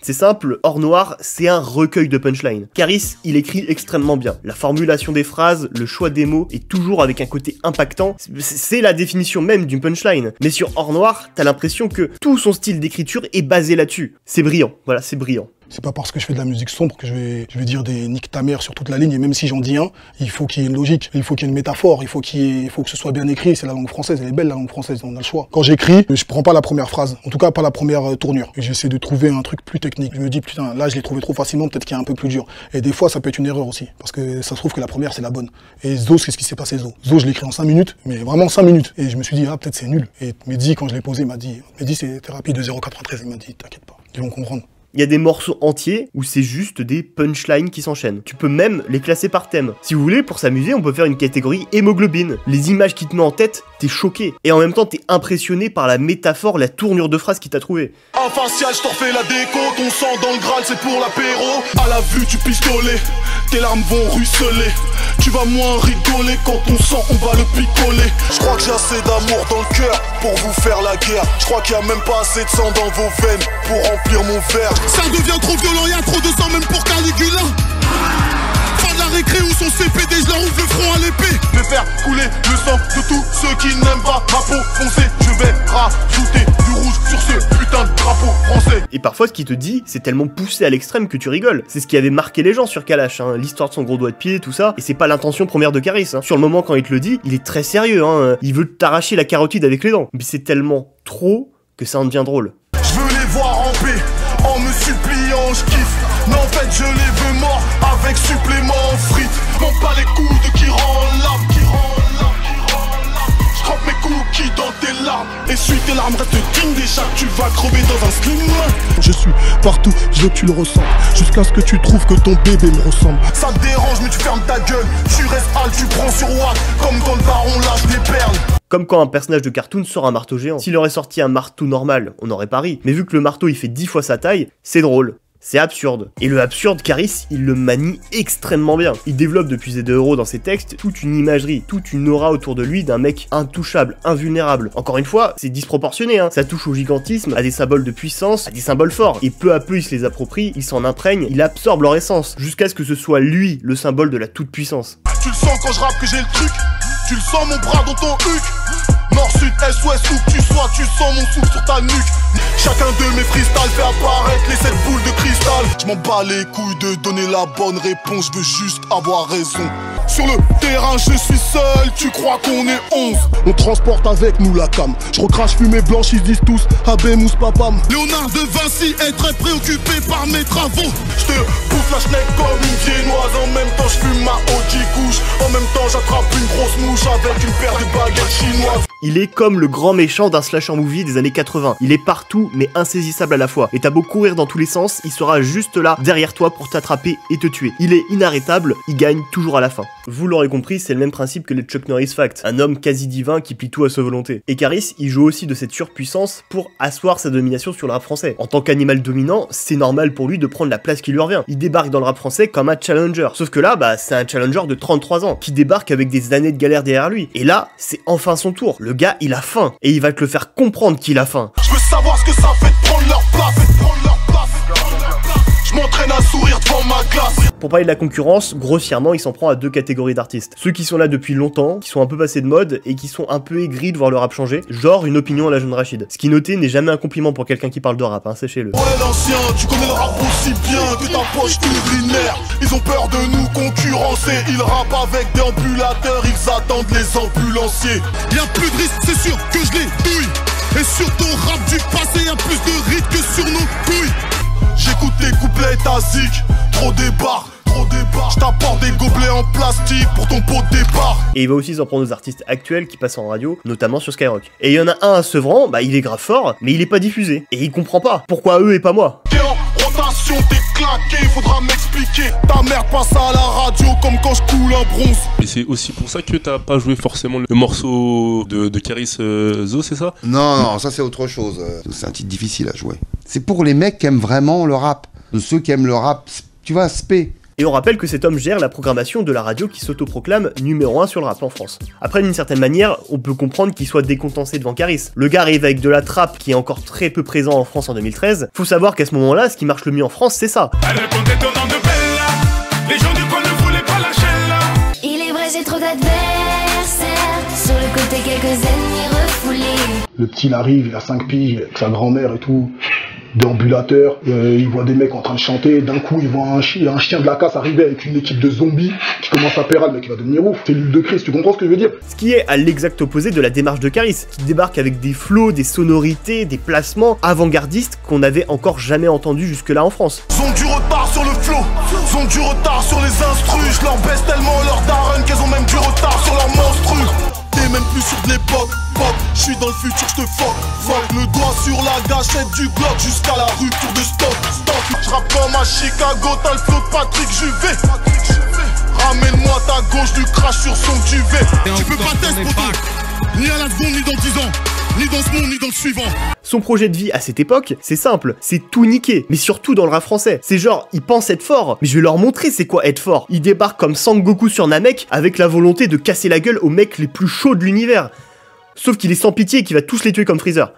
[SPEAKER 1] C'est simple, Or Noir, c'est un recueil de punchlines. Caris, il écrit extrêmement bien. La formulation des phrases, le choix des mots est toujours avec un côté impactant. C'est la définition même d'une punchline. Mais sur Or Noir, t'as l'impression que tout son style d'écriture est basé là-dessus. C'est brillant, voilà, c'est brillant.
[SPEAKER 8] C'est pas parce que je fais de la musique sombre que je vais dire des nique ta mère sur toute la ligne. Et même si j'en dis un, il faut qu'il y ait une logique, il faut qu'il y ait une métaphore, il faut que ce soit bien écrit. C'est la langue française, elle est belle la langue française, on a le choix. Quand j'écris, je prends pas la première phrase, en tout cas pas la première tournure. J'essaie de trouver un truc plus technique. Je me dis putain, là je l'ai trouvé trop facilement, peut-être qu'il y a un peu plus dur. Et des fois ça peut être une erreur aussi, parce que ça se trouve que la première c'est la bonne. Et Zo, c'est ce qui s'est passé Zo. Zo, je l'ai écrit en 5 minutes, mais vraiment 5 minutes. Et je me suis dit ah peut-être c'est nul. Et Mehdi quand je l'ai posé m'a dit c'est Thérapie de 0,93. Il m'a dit t'inquiète pas, ils vont comprendre.
[SPEAKER 1] Il y a des morceaux entiers où c'est juste des punchlines qui s'enchaînent. Tu peux même les classer par thème. Si vous voulez, pour s'amuser, on peut faire une catégorie hémoglobine. Les images qui te met en tête, t'es choqué. Et en même temps, t'es impressionné par la métaphore, la tournure de phrase qu'il t'a trouvé.
[SPEAKER 4] Un facial, je t'en refais la déco. Ton sang dans le Graal, c'est pour l'apéro. À la vue du pistolet, tes larmes vont ruisseler. Tu vas moins rigoler quand ton sang, on va le picoler. Je crois que j'ai assez d'amour dans le cœur pour vous faire la guerre. Je crois qu'il y a même pas assez de sang dans vos veines pour remplir mon verre. Ça devient trop violent, y'a trop de sang même pour Caligula. Fin de la récré où son CPD, je leur ouvre le front à l'épée. Je vais faire couler le sang de tous ceux qui n'aiment pas ma peau foncée. Je vais rajouter du rouge sur ce putain de drapeau français.
[SPEAKER 1] Et parfois ce qu'il te dit, c'est tellement poussé à l'extrême que tu rigoles. C'est ce qui avait marqué les gens sur Kalash, hein, l'histoire de son gros doigt de pied, tout ça. Et c'est pas l'intention première de Caris. Hein. Sur le moment quand il te le dit, il est très sérieux. Hein. Il veut t'arracher la carotide avec les dents. Mais c'est tellement trop que ça en devient drôle.
[SPEAKER 4] Je veux les voir en paix. En me suppliant, je kiffe. Mais en fait, je les veux morts avec supplément en frites. Monte pas les coups de qui rend l'âme. Je trempe mes cookies dans tes larmes. Essuie tes larmes, reste digne déjà. Tu vas crever dans un slim. Je suis partout, je veux que tu le ressentes. Jusqu'à ce que tu trouves que ton bébé me ressemble. Ça te dérange, mais tu fermes ta gueule. Tu restes hal, tu prends sur Watt. Comme dans le baron, lâche des perles.
[SPEAKER 1] Comme quand un personnage de cartoon sort un marteau géant. S'il aurait sorti un marteau normal, on aurait pas ri. Mais vu que le marteau il fait 10 fois sa taille, c'est drôle. C'est absurde. Et le absurde, Caris, il le manie extrêmement bien. Il développe depuis Z2RO dans ses textes toute une imagerie, toute une aura autour de lui d'un mec intouchable, invulnérable. Encore une fois, c'est disproportionné, hein. Ça touche au gigantisme, à des symboles de puissance, à des symboles forts. Et peu à peu, il se les approprie, il s'en imprègne, il absorbe leur essence, jusqu'à ce que ce soit lui, le symbole de la toute-puissance.
[SPEAKER 4] Tu le sens quand je rappe que j'ai le truc. Tu le sens mon bras dans ton huc. Nord, sud, est, ouest, où que tu sois, tu sens mon souffle sur ta nuque. Chacun de mes freestyles fait apparaître les 7 boules de cristal. Je m'en bats les couilles de donner la bonne réponse, je veux juste avoir raison. Sur le terrain je suis seul, tu crois qu'on est 11. On transporte avec nous la cam. Je recrache fumée blanche, ils disent tous Habemous papam. Léonard de Vinci est très préoccupé par mes travaux. Je te bouffe la schneck comme une viennoise. En même temps je fume ma OG couche. En même temps j'attrape une grosse mouche avec une paire de baguettes chinoises.
[SPEAKER 1] Il est comme le grand méchant d'un slasher movie des années 80. Il est partout, mais insaisissable à la fois. Et t'as beau courir dans tous les sens, il sera juste là, derrière toi, pour t'attraper et te tuer. Il est inarrêtable, il gagne toujours à la fin. Vous l'aurez compris, c'est le même principe que les Chuck Norris Facts. Un homme quasi divin qui plie tout à sa volonté. Et Caris, il joue aussi de cette surpuissance pour asseoir sa domination sur le rap français. En tant qu'animal dominant, c'est normal pour lui de prendre la place qui lui revient. Il débarque dans le rap français comme un challenger. Sauf que là, c'est un challenger de 33 ans, qui débarque avec des années de galère derrière lui. Et là, c'est enfin son tour. Le gars, il a faim. Et il va te le faire comprendre qu'il a faim.
[SPEAKER 4] Je veux savoir ce que ça fait de prendre leur place. Je m'entraîne à sourire devant ma classe.
[SPEAKER 1] Pour parler de la concurrence, grossièrement, il s'en prend à deux catégories d'artistes. Ceux qui sont là depuis longtemps, qui sont un peu passés de mode et qui sont un peu aigris de voir le rap changer, genre une opinion à la jeune Rachid. Ce qui noté n'est jamais un compliment pour quelqu'un qui parle de rap, hein, sachez-le.
[SPEAKER 4] Ouais l'ancien, tu connais le rap aussi bien que ta poche urinaire. Ils ont peur de nous concurrencer, ils rappent avec des ambulateurs, ils attendent les ambulanciers. Y'a plus de risques, c'est sûr que je les douille. Et sur ton rap du passé, y'a plus de rythme que sur nos couilles. J'écoute tes couplets tasiques, trop débarque. Je t'apporte des gobelets en plastique pour ton pot de départ.
[SPEAKER 1] Et il va aussi s'en prendre aux artistes actuels qui passent en radio, notamment sur Skyrock. Et il y en a un à Sevran, il est grave fort, mais il est pas diffusé. Et il comprend pas. Pourquoi eux et pas moi?
[SPEAKER 4] T'es en rotation, t'es claqué, faudra m'expliquer. Ta mère passe à la radio comme quand je coule un bronze.
[SPEAKER 15] Et c'est aussi pour ça que t'as pas joué forcément le morceau de Caris Zo, c'est ça?
[SPEAKER 16] Non, ça c'est autre chose. C'est un titre difficile à jouer. C'est pour les mecs qui aiment vraiment le rap. Ceux qui aiment le rap, tu vois, spé.
[SPEAKER 1] Et on rappelle que cet homme gère la programmation de la radio qui s'autoproclame numéro 1 sur le rap en France. Après, d'une certaine manière, on peut comprendre qu'il soit décontenancé devant Caris. Le gars arrive avec de la trappe qui est encore très peu présent en France en 2013. Faut savoir qu'à ce moment-là, ce qui marche le mieux en France, c'est ça.
[SPEAKER 12] Il est vrai, j'ai trop d'adversaires. Sur le côté, quelques ennemis refoulés.
[SPEAKER 8] Le petit, il arrive, il a 5 piges, avec sa grand-mère et tout. Déambulateur, il voit des mecs en train de chanter, d'un coup il voit un chien de la casse arriver avec une équipe de zombies qui commence à pérer, le mec il va devenir ouf, c'est l'huile de Christ, tu comprends ce que je veux dire?
[SPEAKER 1] Ce qui est à l'exact opposé de la démarche de Caris, qui débarque avec des flows, des sonorités, des placements avant-gardistes qu'on n'avait encore jamais entendus jusque-là en France.
[SPEAKER 4] Ils ont du retard sur le flow, ils ont du retard sur les instrus, je leur baisse tellement leur daronne qu'elles ont même du retard sur leur monstru. T'es même plus sur de l'époque, je suis dans le futur, je te fuck, le doigt sur la gâchette du Glock jusqu'à la rupture de stock. Je rappe comme à Chicago, t'as le flow de Patrick Juvet. Ramène-moi ta gauche du crash sur son duvet. Tu peux pas tester ni à la seconde, ni dans 10 ans, ni dans ce monde, ni dans le suivant.
[SPEAKER 1] Son projet de vie à cette époque, c'est simple, c'est tout niquer, mais surtout dans le rap français. C'est genre, il pense être fort, mais je vais leur montrer c'est quoi être fort. Il débarque comme Sangoku sur Namek avec la volonté de casser la gueule aux mecs les plus chauds de l'univers. Sauf qu'il est sans pitié et qu'il va tous les tuer comme Freezer.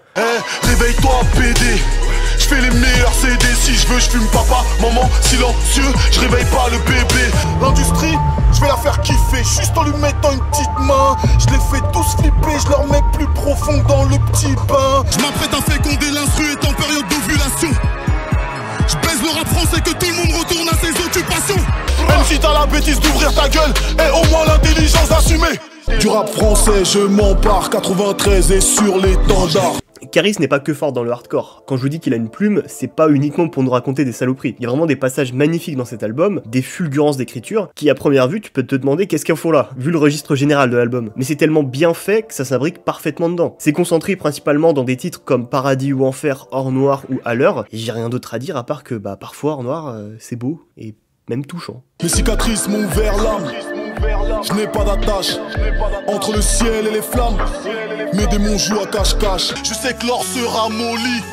[SPEAKER 4] Réveille-toi PD, je fais les meilleurs CD, si je veux je fume papa, maman, silencieux, je réveille pas le bébé. L'industrie, je vais la faire kiffer, juste en lui mettant une petite main. Je les fais tous flipper, je leur mets plus profond dans le petit bain. Je m'apprête à féconder, l'instru est en période d'ovulation. Je baise le rap français, que tout le monde retourne à ses occupations. Même si t'as la bêtise d'ouvrir ta gueule, et au moins l'intelligence d'assumer. Du rap français, je m'empare, 93 et sur l'étendard.
[SPEAKER 1] Caris n'est pas que fort dans le hardcore. Quand je vous dis qu'il a une plume, c'est pas uniquement pour nous raconter des saloperies. Il y a vraiment des passages magnifiques dans cet album, des fulgurances d'écriture, qui à première vue, tu peux te demander qu'est-ce qu'il faut là, vu le registre général de l'album. Mais c'est tellement bien fait que ça s'imbrique parfaitement dedans. C'est concentré principalement dans des titres comme Paradis ou Enfer, Or Noir ou À l'heure, et j'ai rien d'autre à dire à part que parfois Or Noir, c'est beau, et même touchant.
[SPEAKER 4] Mes cicatrices m'ont ouvert l'âme. Je n'ai pas d'attache entre le ciel et les flammes. Mes démons jouent à cache-cache. Je sais que l'or sera molli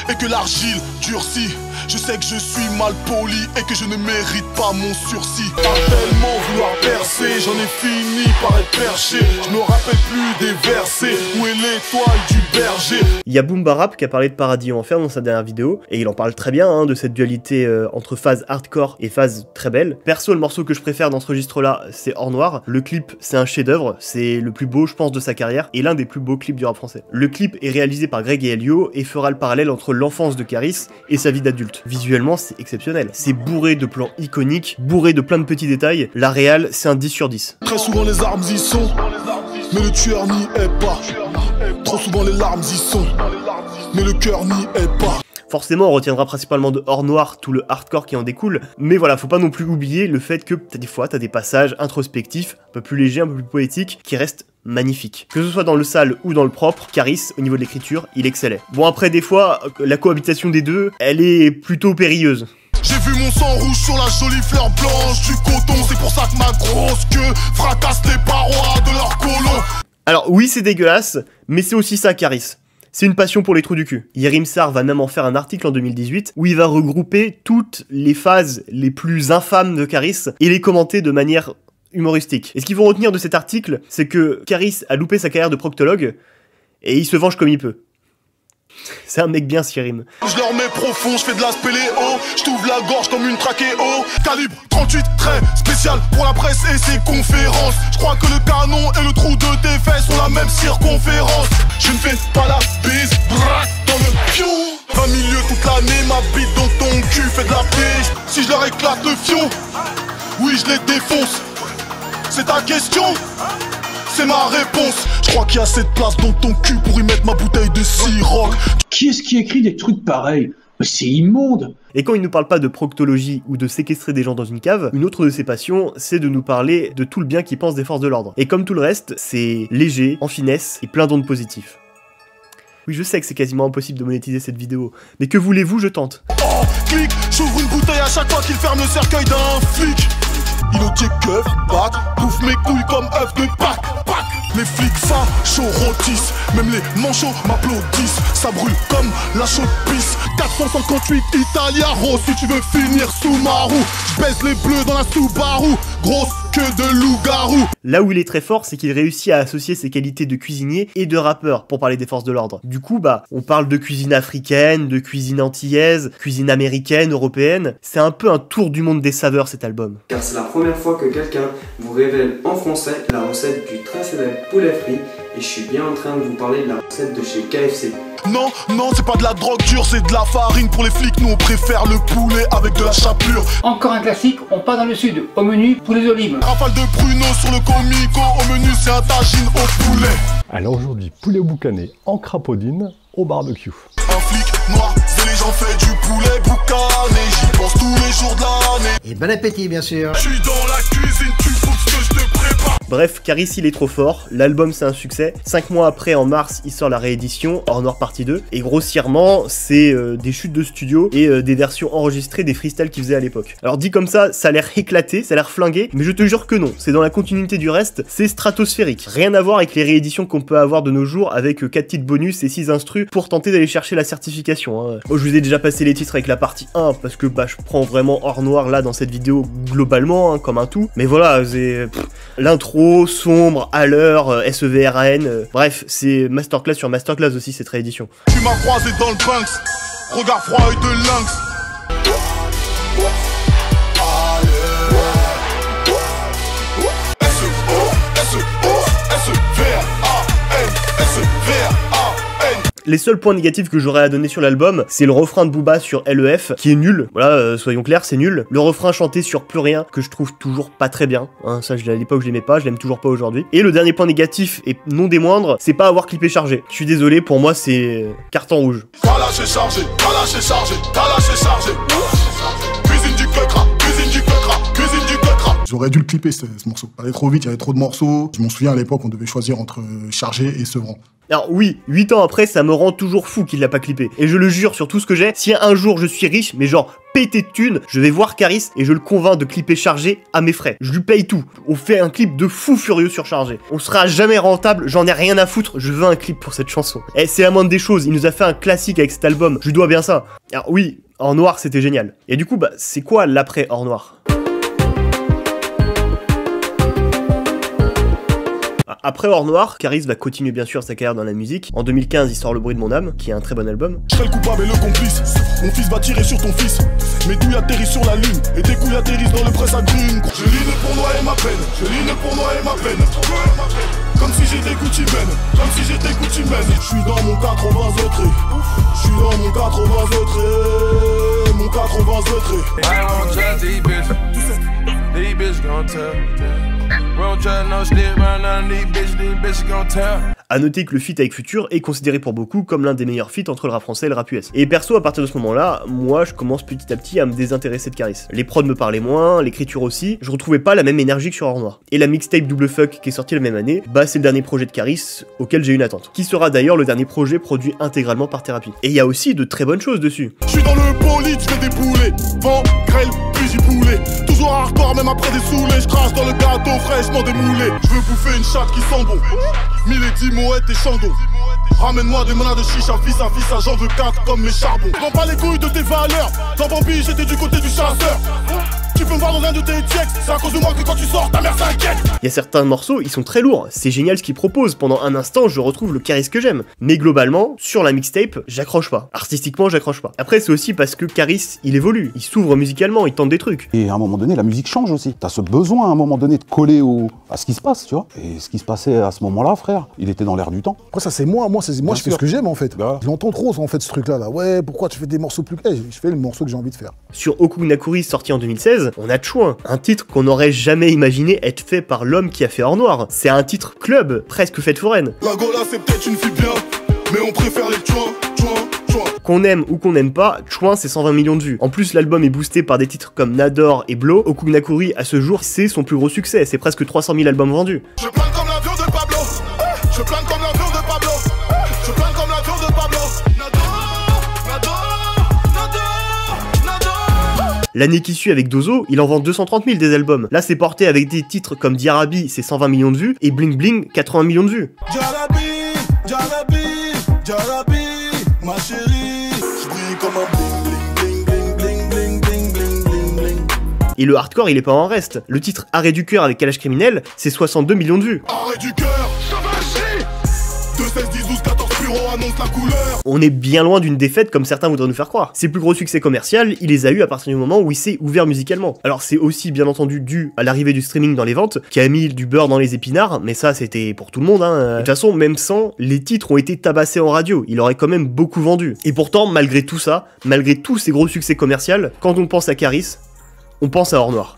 [SPEAKER 4] et que l'argile durcit. Je sais que je suis mal poli et que je ne mérite pas mon sursis. Pas tellement vouloir percer, j'en ai fini par être perché. Je me rappelle plus des versets. Où est l'étoile du berger.
[SPEAKER 1] Il y a Boom Bap qui a parlé de Paradis Enfer dans sa dernière vidéo, et il en parle très bien hein, de cette dualité entre phase hardcore et phase très belle. Perso, le morceau que je préfère dans ce registre-là, c'est Or Noir. Le clip, c'est un chef-d'œuvre, c'est le plus beau, je pense, de sa carrière, et l'un des plus beaux clips du rap français. Le clip est réalisé par Greg et Elio, et fera le parallèle entre l'enfance de Caris et sa vie d'adulte. Visuellement, c'est exceptionnel. C'est bourré de plans iconiques, bourré de plein de petits détails. La réal, c'est un 10 sur 10.
[SPEAKER 4] Très souvent les armes y sont, mais le tueur n'y est pas. Trop souvent les larmes y sont, mais le cœur n'y est pas.
[SPEAKER 1] Forcément, on retiendra principalement de Or Noir tout le hardcore qui en découle, mais voilà, faut pas non plus oublier le fait que des fois, t'as des passages introspectifs, un peu plus légers, un peu plus poétiques, qui restent magnifiques. Que ce soit dans le sale ou dans le propre, Caris, au niveau de l'écriture, il excellait. Bon après, des fois, la cohabitation des deux, elle est plutôt périlleuse.
[SPEAKER 4] J'ai vu mon sang rouge sur la jolie fleur blanche du coton, c'est pour ça que ma grosse queue fracasse les parois de leur colon.
[SPEAKER 1] Alors oui, c'est dégueulasse, mais c'est aussi ça, Caris. C'est une passion pour les trous du cul. Yerim Sar va même en faire un article en 2018 où il va regrouper toutes les phases les plus infâmes de Caris et les commenter de manière humoristique. Et ce qu'il faut retenir de cet article, c'est que Caris a loupé sa carrière de proctologue et il se venge comme il peut. C'est un mec bien, Yerim.
[SPEAKER 4] Je leur mets profond, je fais de la spéléo, je t'ouvre la gorge comme une trachéo. Calibre 38, très spécial pour la presse et ses conférences. Je crois que le canon et le trou de tes fesses ont la même circonférence. Je ne fais pas la bise, dans le pion. 20 milieux toute l'année, ma bite dans ton cul fait de la pêche. Si je leur éclate le fion, oui je les défonce. C'est ta question? C'est ma réponse. Je crois qu'il y a cette place dans ton cul pour y mettre ma bouteille de Ciroc.
[SPEAKER 17] Qui est-ce qui écrit des trucs pareils? Mais c'est immonde.
[SPEAKER 1] Et quand il nous parle pas de proctologie ou de séquestrer des gens dans une cave, une autre de ses passions, c'est de nous parler de tout le bien qu'il pense des forces de l'ordre. Et comme tout le reste, c'est léger, en finesse et plein d'ondes positives. Oui, je sais que c'est quasiment impossible de monétiser cette vidéo, mais que voulez-vous, je tente.
[SPEAKER 4] Oh, clic, j'ouvre une bouteille à chaque fois qu'il ferme le cercueil d'un flic. Il au keuf, bat, bouffe mes couilles comme œuf de Pâques. Les flics fachorotissent, même les manchots m'applaudissent. Ça brûle comme la chaude pisse. 458 Italiaro, si tu veux finir sous ma roue. J'baisse les bleus dans la Subaru, grosse queue de loup-garou.
[SPEAKER 1] Là où il est très fort, c'est qu'il réussit à associer ses qualités de cuisinier et de rappeur pour parler des forces de l'ordre. Du coup, bah, on parle de cuisine africaine, de cuisine antillaise, cuisine américaine, européenne. C'est un peu un tour du monde des saveurs, cet album.
[SPEAKER 18] Car c'est la première fois que quelqu'un vous révèle en français la recette du très célèbre poulet frit, et je suis bien en train de vous parler de la recette de chez KFC.
[SPEAKER 4] Non, non, c'est pas de la drogue dure, c'est de la farine pour les flics, nous on préfère le poulet avec de la chapelure.
[SPEAKER 17] Encore un classique, on part dans le sud, au menu poulet d'olive.
[SPEAKER 4] Rafale de pruneaux sur le comico, au menu c'est un tagine au poulet.
[SPEAKER 19] Alors aujourd'hui, poulet boucané en crapaudine au barbecue.
[SPEAKER 4] Un flic noir, c'est les gens fait du poulet boucané, j'y pense tous les jours de l'année.
[SPEAKER 20] Et bon appétit bien sûr.
[SPEAKER 4] Je suis dans la cuisine, tu faut que je te prépare.
[SPEAKER 1] Bref, Caris il est trop fort, l'album c'est un succès. 5 mois après, en mars, il sort la réédition, Or Noir partie 2. Et grossièrement, c'est des chutes de studio et des versions enregistrées des freestyles qu'il faisait à l'époque. Alors dit comme ça a l'air éclaté, ça a l'air flingué, mais je te jure que non. C'est dans la continuité du reste, c'est stratosphérique. Rien à voir avec les rééditions qu'on peut avoir de nos jours avec 4 titres bonus et 6 instrus pour tenter d'aller chercher la certification. Hein. Moi, je vous ai déjà passé les titres avec la partie 1 parce que bah, je prends vraiment Or Noir là dans cette vidéo globalement hein, comme un tout. Mais voilà, c'est l'intro, sombre, à l'heure, SEVRAN, bref, c'est masterclass sur masterclass aussi cette réédition.
[SPEAKER 4] Tu m'as croisé dans le Banks, regard froid et de lynx.
[SPEAKER 1] Les seuls points négatifs que j'aurais à donner sur l'album, c'est le refrain de Booba sur LEF, qui est nul, voilà, soyons clairs, c'est nul. Le refrain chanté sur Plus Rien, que je trouve toujours pas très bien, hein, ça à l'époque je l'aimais pas, je l'aime toujours pas aujourd'hui. Et le dernier point négatif, et non des moindres, c'est pas avoir clippé chargé. Je suis désolé, pour moi c'est carton rouge.
[SPEAKER 4] T'as lâché chargé, t'as lâché chargé, t'as lâché chargé. Cuisine du quecra, cuisine du quecra, cuisine du quecra.
[SPEAKER 8] J'aurais dû le clipper ce morceau. Ça allait trop vite, il y avait trop de morceaux. Je m'en souviens à l'époque, on devait choisir entre chargé et sevrant.
[SPEAKER 1] Alors oui, 8 ans après, ça me rend toujours fou qu'il l'a pas clippé. Et je le jure sur tout ce que j'ai, si un jour je suis riche, mais genre pété de thunes, je vais voir Caris et je le convainc de clipper chargé à mes frais. Je lui paye tout. On fait un clip de fou furieux sur chargé. On sera jamais rentable, j'en ai rien à foutre, je veux un clip pour cette chanson. Et c'est la moindre des choses, il nous a fait un classique avec cet album, je lui dois bien ça. Alors oui, Or Noir c'était génial. Et du coup, bah c'est quoi l'après Or Noir ? Après Hors Noir, Caris va continuer bien sûr sa carrière dans la musique. En 2015, il sort Le Bruit de mon âme, qui est un très bon album.
[SPEAKER 4] Je serai le coupable et le complice. Mon fils va tirer sur ton fils. Mes douilles atterrissent sur la lune et tes couilles atterrissent dans le presse à grune. Je line pour noyer ma peine, je line pour noyer ma peine. Comme si j'étais Gucci Mane, comme si j'étais Gucci Mane. Je suis dans mon 80 trait. Je suis dans mon 80 trait. Mon 80 trait.
[SPEAKER 10] I won't trust these bitches. These bitches gon' tell. We don't trust no shit around none of these bitches gon' tell.
[SPEAKER 1] A noter que le feat avec Future est considéré pour beaucoup comme l'un des meilleurs feats entre le rap français et le rap US. Et perso, à partir de ce moment-là, moi je commence petit à petit à me désintéresser de Caris. Les prods me parlaient moins, l'écriture aussi, je retrouvais pas la même énergie que sur Hors Noir. Et la mixtape Double Fuck qui est sortie la même année, bah c'est le dernier projet de Caris auquel j'ai une attente. Qui sera d'ailleurs le dernier projet produit intégralement par Thérapie. Et il y a aussi de très bonnes choses dessus.
[SPEAKER 4] Je suis dans le bolide, je fais des poulets. Vent, grêle, puis j'y poulet. Toujours hardcore, même après des saoulés. Je crache dans le gâteau fraîchement démoulé. Je veux bouffer une chatte qui sent bon. Mille et dix moettes et chandons. Ramène-moi des menaces de chicha, fils à j'en veux 4 comme mes charbons. Prends pas les couilles de tes valeurs. Dans Bambi, j'étais du côté du chasseur. Tu peux me voir dans un de tes textes, c'est à cause de moi que quand tu sors, ta mère s'inquiète.
[SPEAKER 1] Il y a certains morceaux, ils sont très lourds, c'est génial ce qu'ils proposent, pendant un instant je retrouve le Caris que j'aime. Mais globalement, sur la mixtape, j'accroche pas. Artistiquement, j'accroche pas. Après, c'est aussi parce que Caris, il évolue, il s'ouvre musicalement, il tente des trucs.
[SPEAKER 11] Et à un moment donné, la musique change aussi. T'as ce besoin à un moment donné de coller à ce qui se passe, tu vois. Et ce qui se passait à ce moment-là, frère, il était dans l'air du temps.
[SPEAKER 8] Après ça c'est moi je fais ce que j'aime en fait. Je l'entends trop en fait ce truc là. Ouais, pourquoi tu fais des morceaux plus... je fais le morceau que j'ai envie de faire.
[SPEAKER 1] Sur Okugnakuri, sorti en 2016, on a Chouin, un titre qu'on n'aurait jamais imaginé être fait par l'homme qui a fait Hors Noir. C'est un titre club, presque fête foraine.
[SPEAKER 4] La Gola c'est peut-être une fille bien, mais on préfère les Chouin.
[SPEAKER 1] Qu'on aime ou qu'on n'aime pas, Chouin c'est 120 millions de vues. En plus l'album est boosté par des titres comme Nador et Blow. Okugnakuri à ce jour c'est son plus gros succès, c'est presque 300 000 albums vendus.
[SPEAKER 4] Je plane comme l'avion de Pablo. Je plane comme l'avion de Pablo. Je plane comme l'avion de Pablo.
[SPEAKER 1] L'année qui suit avec Dozo, il en vend 230 000 des albums. Là c'est porté avec des titres comme Diarabi, c'est 120 millions de vues, et Bling Bling, 80 millions de vues.
[SPEAKER 4] Diarabi, ma chérie, je brille comme un bling bling bling bling bling bling bling bling.
[SPEAKER 1] Et le hardcore il est pas en reste. Le titre Arrêt du cœur avec Kalash Criminel, c'est 62 millions de vues.
[SPEAKER 4] Arrêt du cœur, 2, 16, 10, 12, 14, bureau annonce la couleur.
[SPEAKER 1] On est bien loin d'une défaite comme certains voudraient nous faire croire. Ses plus gros succès commerciaux, il les a eu à partir du moment où il s'est ouvert musicalement. Alors c'est aussi bien entendu dû à l'arrivée du streaming dans les ventes, qui a mis du beurre dans les épinards, mais ça c'était pour tout le monde. De toute façon, même sans, les titres ont été tabassés en radio, il aurait quand même beaucoup vendu. Et pourtant, malgré tout ça, malgré tous ces gros succès commerciaux, quand on pense à Caris, on pense à Hors Noir.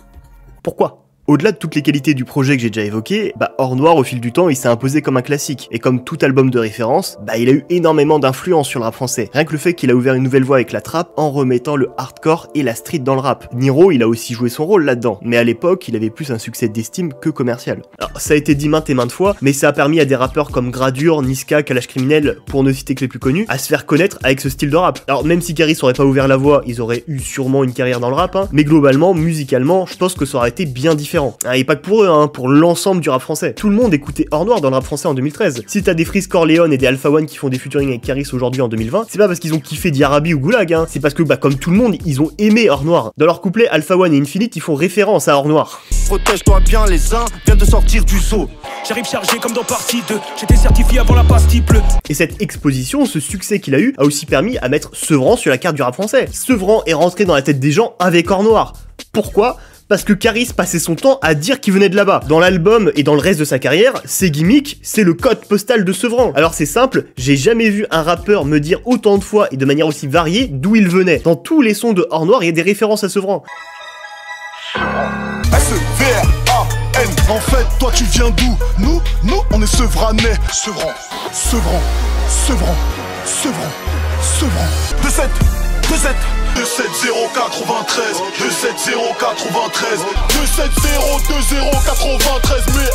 [SPEAKER 1] Pourquoi ? Au-delà de toutes les qualités du projet que j'ai déjà évoqué, Hors Noir au fil du temps il s'est imposé comme un classique, et comme tout album de référence, il a eu énormément d'influence sur le rap français. Rien que le fait qu'il a ouvert une nouvelle voie avec la trap en remettant le hardcore et la street dans le rap. Niro il a aussi joué son rôle là-dedans, mais à l'époque il avait plus un succès d'estime que commercial. Alors ça a été dit maintes et maintes fois, mais ça a permis à des rappeurs comme Gradure, Niska, Kalash Criminel, pour ne citer que les plus connus, à se faire connaître avec ce style de rap. Alors même si Caris aurait pas ouvert la voie, ils auraient eu sûrement une carrière dans le rap, mais globalement, musicalement, je pense que ça aurait été bien différent. Et pas que pour eux, pour l'ensemble du rap français. Tout le monde écoutait Hors Noir dans le rap français en 2013. Si t'as des Freeze Corleone et des Alpha One qui font des featuring avec Caris aujourd'hui en 2020, c'est pas parce qu'ils ont kiffé Diarabi ou Goulag, c'est parce que comme tout le monde, ils ont aimé Hors Noir. Dans leur couplet Alpha One et Infinite, ils font référence à Hors Noir.
[SPEAKER 3] Protège-toi bien, les uns viennent de sortir du zoo. J'arrive chargé comme dans partie 2. J'étais certifié avant la pastille bleue.
[SPEAKER 1] Et cette exposition, ce succès qu'il a eu, a aussi permis à mettre Sevran sur la carte du rap français. Sevran est rentré dans la tête des gens avec Hors Noir. Pourquoi ? Parce que Caris passait son temps à dire qu'il venait de là-bas. Dans l'album et dans le reste de sa carrière, ses gimmicks, c'est le code postal de Sevran. Alors c'est simple, j'ai jamais vu un rappeur me dire autant de fois et de manière aussi variée d'où il venait. Dans tous les sons de Hors Noir, il y a des références à Sevran.
[SPEAKER 4] S-E-V-R-A-N. En fait, toi tu viens d'où? Nous, on est Sevranais. Sevran, Sevran, Sevran, Sevran, Sevran. 2-7, 2-7. 27093, 27093, 2702093, mais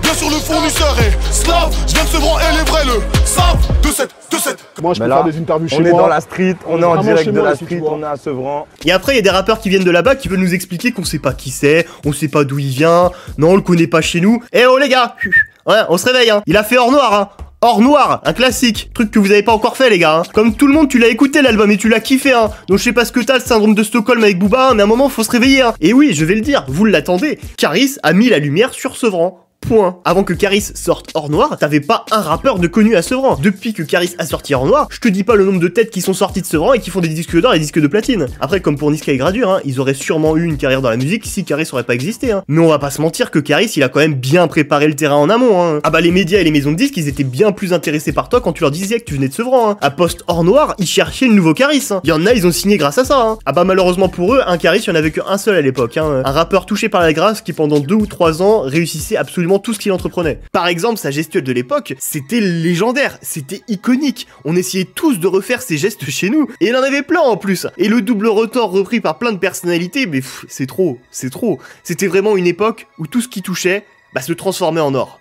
[SPEAKER 4] bien sûr le fournisseur est slave, je viens de Sevran et les vrais le savent, 27.
[SPEAKER 8] Moi je peux faire des interviews chez moi.
[SPEAKER 20] On est dans la street, on est en direct de la street, on est à Sevran.
[SPEAKER 1] Et après il y a des rappeurs qui viennent de là-bas qui veulent nous expliquer qu'on sait pas qui c'est, on sait pas d'où il vient, non on le connaît pas chez nous. Eh oh les gars, ouais, on se réveille il a fait Hors Noir Hors Noir, un classique, truc que vous avez pas encore fait les gars. Comme tout le monde, tu l'as écouté l'album et tu l'as kiffé Donc je sais pas ce que t'as, le syndrome de Stockholm avec Booba, mais à un moment faut se réveiller Et oui, je vais le dire, vous l'attendez, Caris a mis la lumière sur Sevran. Point. Avant que Caris sorte Hors Noir, t'avais pas un rappeur de connu à Sevran. Depuis que Caris a sorti Hors Noir, je te dis pas le nombre de têtes qui sont sorties de Sevran et qui font des disques d'or et des disques de platine. Après, comme pour Niska et Gradure, hein, ils auraient sûrement eu une carrière dans la musique si Caris aurait pas existé. Hein. Mais on va pas se mentir que Caris, il a quand même bien préparé le terrain en amont. Hein. Ah bah les médias et les maisons de disques, ils étaient bien plus intéressés par toi quand tu leur disais que tu venais de Sevran. Hein. À post Hors Noir, ils cherchaient le nouveau Caris. Hein. Il y en a, ils ont signé grâce à ça. Hein. Ah bah malheureusement pour eux, un Caris, il y en avait qu'un seul à l'époque. Hein. Un rappeur touché par la grâce qui pendant 2 ou 3 ans réussissait absolument tout ce qu'il entreprenait. Par exemple, sa gestuelle de l'époque, c'était légendaire, c'était iconique. On essayait tous de refaire ses gestes chez nous, et il en avait plein en plus. Et le double retors repris par plein de personnalités, mais c'est trop, c'est trop. C'était vraiment une époque où tout ce qui touchait, bah, se transformait en or.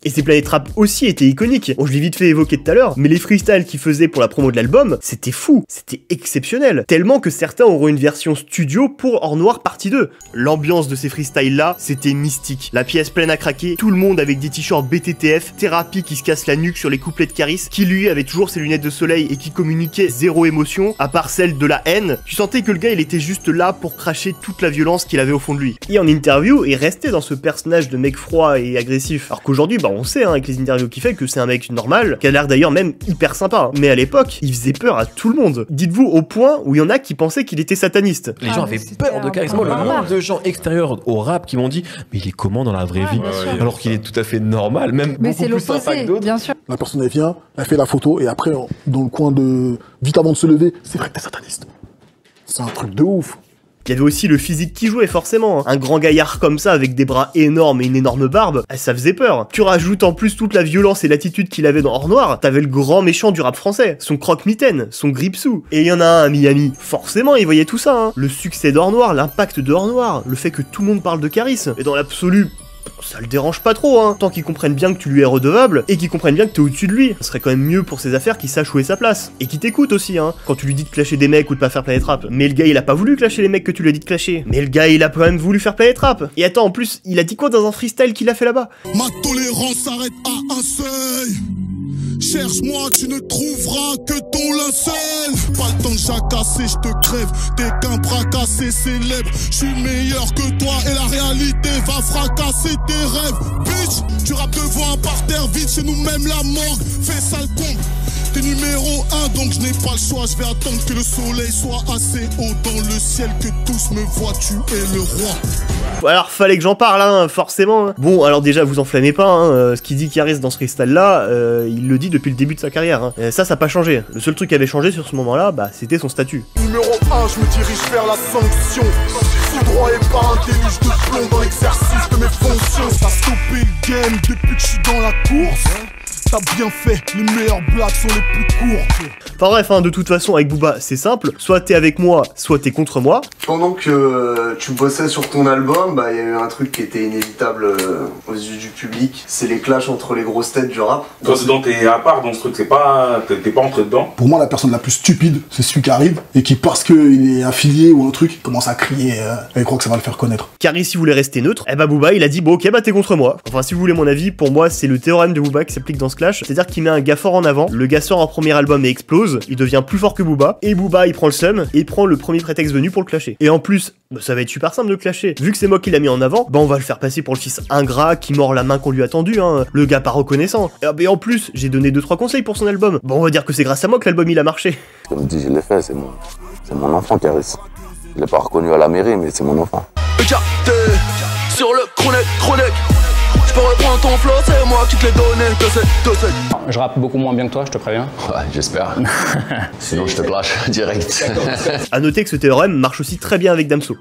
[SPEAKER 1] Et ces Planète Rap aussi étaient iconiques. Bon, je l'ai vite fait évoquer tout à l'heure, mais les freestyles qu'ils faisaient pour la promo de l'album, c'était fou, c'était exceptionnel. Tellement que certains auront une version studio pour Hors Noir partie 2. L'ambiance de ces freestyles là, c'était mystique. La pièce pleine à craquer, tout le monde avec des t-shirts BTTF, Thérapie qui se casse la nuque sur les couplets de Caris, qui lui avait toujours ses lunettes de soleil et qui communiquait zéro émotion, à part celle de la haine. Tu sentais que le gars il était juste là pour cracher toute la violence qu'il avait au fond de lui. Et en interview, il restait dans ce personnage de mec froid et agressif. Alors qu'aujourd'hui, bah on sait hein, avec les interviews qu'il fait que c'est un mec normal, qui a l'air d'ailleurs même hyper sympa. Mais à l'époque, il faisait peur à tout le monde. Dites-vous au point où il y en a qui pensaient qu'il était sataniste.
[SPEAKER 21] Les gens avaient peur de Caris. Moi, le nombre de gens extérieurs au rap qui m'ont dit mais il est comment dans la vraie vie alors qu'il est tout à fait normal, même
[SPEAKER 22] mais
[SPEAKER 21] beaucoup plus sympa que d'autres.
[SPEAKER 22] Bien sûr.
[SPEAKER 8] La personne elle vient, elle fait la photo et après dans le coin de vite avant de se lever, c'est vrai que t'es sataniste. C'est un truc de ouf.
[SPEAKER 1] Il y avait aussi le physique qui jouait forcément. Un grand gaillard comme ça avec des bras énormes et une énorme barbe, ça faisait peur. Tu rajoutes en plus toute la violence et l'attitude qu'il avait dans Hors Noir, t'avais le grand méchant du rap français, son croque-mitaine, son gripsou. Et il y en a un à Miami. Forcément, il voyait tout ça. Hein. Le succès d'Hors Noir, l'impact de Hors Noir, le fait que tout le monde parle de Caris. Et dans l'absolu, ça le dérange pas trop, hein, tant qu'il comprenne bien que tu lui es redevable, et qu'il comprenne bien que t'es au-dessus de lui. Ce serait quand même mieux pour ses affaires qu'il sache où est sa place. Et qu'il t'écoute aussi, hein, quand tu lui dis de clasher des mecs ou de pas faire Planète Rap. Mais le gars, il a pas voulu clasher les mecs que tu lui as dit de clasher. Mais le gars, il a quand même voulu faire Planète Rap. Et attends, en plus, il a dit quoi dans un freestyle qu'il a fait là-bas?
[SPEAKER 4] Ma tolérance s'arrête à un seuil. Cherche-moi, tu ne trouveras que ton linceul. Pas le temps de jacasser, je te crève. T'es qu'un bras cassé célèbre. Je suis meilleur que toi et la réalité va fracasser tes rêves. Bitch, tu rappes devant un parterre vide, chez nous même la morgue. Fais sale con. T'es numéro 1, donc je n'ai pas le choix. Je vais attendre que le soleil soit assez haut dans le ciel, que tous me voient, tu es le roi.
[SPEAKER 1] Alors fallait que j'en parle, hein, forcément. Hein. Bon, alors déjà, vous enflammez pas, hein, ce qu'il dit Caris dans ce freestyle-là, il le dit depuis le début de sa carrière. Hein. Ça n'a pas changé. Le seul truc qui avait changé sur ce moment-là, bah, c'était son statut.
[SPEAKER 4] Numéro 1, je me dirige vers la sanction. Foudroyé par un déluge de plomb dans l'exercice de mes fonctions. Ça a stoppé le game depuis que je suis dans la course. T'as bien fait, les meilleures blagues sont les plus courtes.
[SPEAKER 1] Enfin bref, hein, de toute façon, avec Booba, c'est simple. Soit t'es avec moi, soit t'es contre moi.
[SPEAKER 23] Pendant que tu bossais sur ton album, bah il y a eu un truc qui était inévitable aux yeux du public. C'est les clashs entre les grosses têtes du rap.
[SPEAKER 7] Toi, c'est donc t'es à part dans ce truc, t'es pas entré dedans.
[SPEAKER 8] Pour moi, la personne la plus stupide, c'est celui qui arrive et qui, parce qu'il est affilié ou un truc, commence à crier et croit que ça va le faire connaître.
[SPEAKER 1] Caris, si vous voulez rester neutre, eh bah Booba, il a dit bon ok, bah t'es contre moi. Enfin, si vous voulez mon avis, pour moi, c'est le théorème de Booba qui s'applique dans ce clash. C'est-à-dire qu'il met un gars fort en avant, le gars sort en premier album et explose, il devient plus fort que Booba, et Booba il prend le seum et prend le premier prétexte venu pour le clasher. Et en plus, bah, ça va être super simple de le clasher. Vu que c'est moi qui l'a mis en avant, bah on va le faire passer pour le fils ingrat qui mord la main qu'on lui a tendue, hein, le gars pas reconnaissant. Et en plus, j'ai donné 2-3 conseils pour son album. Bon, on va dire que c'est grâce à moi que l'album il a marché.
[SPEAKER 24] Comme dit, je l'ai fait, c'est mon enfant Caris. Je l'ai pas reconnu à la mairie, mais c'est mon enfant.
[SPEAKER 14] Sur le chronique. Je peux reprendre ton flow, c'est moi qui te l'ai donné.
[SPEAKER 25] Je rappe beaucoup moins bien que toi, je te préviens.
[SPEAKER 24] Ouais, j'espère. Sinon je te clash direct.
[SPEAKER 1] A noter que ce théorème marche aussi très bien avec Damso.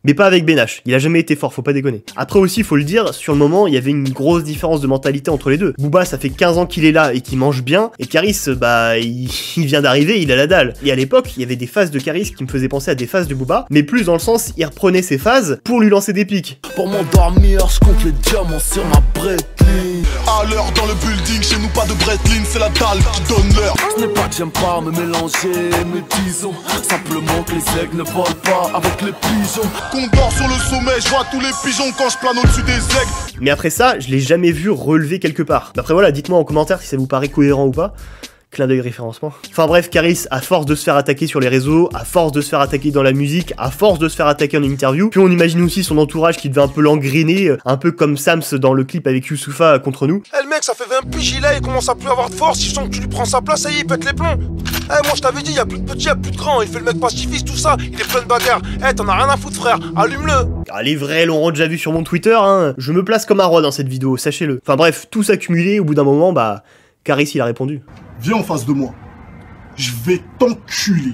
[SPEAKER 1] Mais pas avec Benache, il a jamais été fort, faut pas déconner. Après aussi, faut le dire, sur le moment, il y avait une grosse différence de mentalité entre les deux. Booba, ça fait 15 ans qu'il est là et qu'il mange bien, et Caris, bah, il vient d'arriver, il a la dalle. Et à l'époque, il y avait des phases de Caris qui me faisaient penser à des phases de Booba, mais plus dans le sens, il reprenait ses phases pour lui lancer des pics.
[SPEAKER 14] Pour m'endormir, je compte les diamants sur ma Breitling.
[SPEAKER 4] À l'heure dans le building, chez nous pas de Breitling, c'est la dalle qui donne l'heure.
[SPEAKER 14] Ce n'est pas que j'aime pas me mélanger, mais disons simplement que les aigles ne volent pas avec les pigeons.
[SPEAKER 4] Qu'on dort sur le sommet, je vois tous les pigeons quand je plane au-dessus des aigles.
[SPEAKER 1] Mais après ça, je l'ai jamais vu relever quelque part. Après voilà, dites-moi en commentaire si ça vous paraît cohérent ou pas. Clin d'œil référencement. Enfin bref, Caris, à force de se faire attaquer sur les réseaux, à force de se faire attaquer dans la musique, à force de se faire attaquer en interview, puis on imagine aussi son entourage qui devait un peu l'engrainer, un peu comme Sams dans le clip avec Youssoupha contre nous.
[SPEAKER 4] Eh le mec, ça fait 20 piges, il commence à plus avoir de force, il sent que tu lui prends sa place, ça y est, il pète les plombs. Eh moi je t'avais dit, y a plus de petits, y a plus de grands, il fait le mec pacifiste, tout ça, il est plein de bagarres. Eh t'en as rien à foutre frère, allume-le.
[SPEAKER 1] Ah, les vrais l'auront déjà vu sur mon Twitter, hein. Je me place comme un roi dans cette vidéo, sachez-le. Enfin bref, tout s'accumulé, au bout d'un moment, bah, Caris il a répondu.
[SPEAKER 4] Viens en face de moi, je vais t'enculer,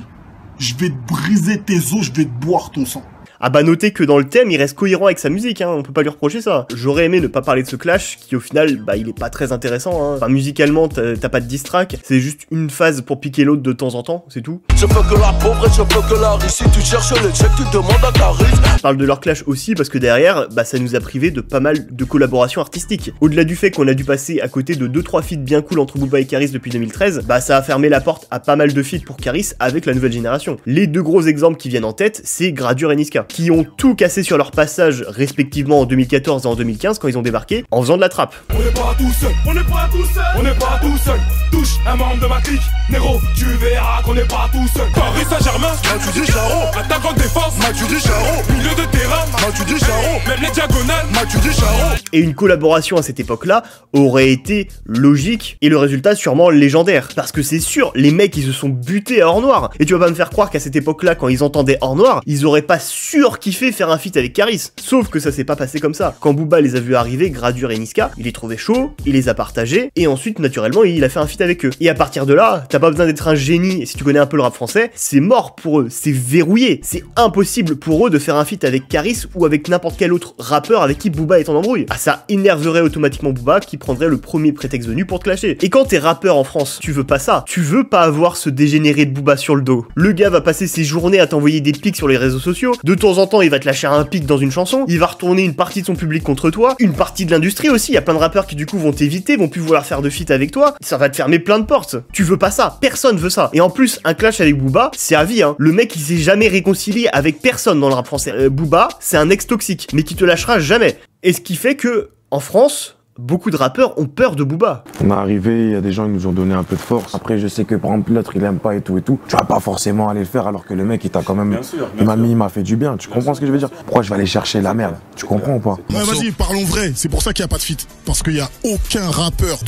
[SPEAKER 4] je vais te briser tes os, je vais te boire ton sang.
[SPEAKER 1] Ah bah notez que dans le thème, il reste cohérent avec sa musique, hein, on peut pas lui reprocher ça. J'aurais aimé ne pas parler de ce clash, qui au final, bah il est pas très intéressant, hein. Enfin musicalement, t'as pas de diss track, c'est juste une phase pour piquer l'autre de temps en temps, c'est tout.
[SPEAKER 14] Je veux que la pauvresse, je veux que la riche, si tu cherches les checks, tu demandes à Caris.
[SPEAKER 1] Je parle de leur clash aussi parce que derrière, bah ça nous a privé de pas mal de collaborations artistiques. Au-delà du fait qu'on a dû passer à côté de 2-3 feats bien cool entre Booba et Caris depuis 2013, bah ça a fermé la porte à pas mal de feats pour Caris avec la nouvelle génération. Les deux gros exemples qui viennent en tête, c'est Gradure et Niska, qui ont tout cassé sur leur passage respectivement en 2014 et en 2015 quand ils ont débarqué en faisant de la trappe.
[SPEAKER 3] On n'est pas tout seul, on n'est pas tout seul, on n'est pas tout seul. Touche un membre de ma clique, Nero, tu verras qu'on n'est pas tout seul. Paris Saint-Germain, Matuidi Charo, attaquant défense, Matuidi Charo, milieu de terrain, Matuidi Charo, même les diagonales, Matuidi Charo.
[SPEAKER 1] Et une collaboration à cette époque-là aurait été logique et le résultat sûrement légendaire. Parce que c'est sûr, les mecs ils se sont butés à Or Noir. Et tu vas pas me faire croire qu'à cette époque-là, quand ils entendaient Or Noir, ils auraient pas surkiffé faire un feat avec Caris. Sauf que ça s'est pas passé comme ça. Quand Booba les a vus arriver, Gradure et Niska, il les trouvait chauds, il les a partagés, et ensuite naturellement il a fait un feat avec eux. Et à partir de là, t'as pas besoin d'être un génie, et si tu connais un peu le rap français, c'est mort pour eux, c'est verrouillé, c'est impossible pour eux de faire un feat avec Caris ou avec n'importe quel autre rappeur avec qui Booba est en embrouille. Ah ça énerverait automatiquement Booba qui prendrait le premier prétexte venu pour te clasher. Et quand t'es rappeur en France, tu veux pas ça, tu veux pas avoir ce dégénéré de Booba sur le dos. Le gars va passer ses journées à t'envoyer des pics sur les réseaux sociaux, de temps en temps il va te lâcher un pic dans une chanson, il va retourner une partie de son public contre toi, une partie de l'industrie aussi, il y a plein de rappeurs qui du coup vont t'éviter, vont plus vouloir faire de feat avec toi, ça va te fermer plein de portes. Tu veux pas ça, personne veut ça. Et en plus, un clash avec Booba, c'est à vie, hein. Le mec il s'est jamais réconcilié avec personne dans le rap français. Booba, c'est un ex toxique, mais qui te lâchera jamais. Et ce qui fait que, en France, beaucoup de rappeurs ont peur de Booba.
[SPEAKER 2] On est arrivé, il y a des gens qui nous ont donné un peu de force. Après, je sais que par exemple l'autre il aime pas et tout. Tu vas pas forcément aller le faire alors que le mec il t'a quand même. Il m'a fait du bien. Tu comprends ce que je veux dire? Pourquoi je vais aller chercher la merde? Tu comprends ou pas?
[SPEAKER 8] Ouais, vas-y, parlons vrai. C'est pour ça qu'il n'y a pas de feat. Parce qu'il n'y a aucun rappeur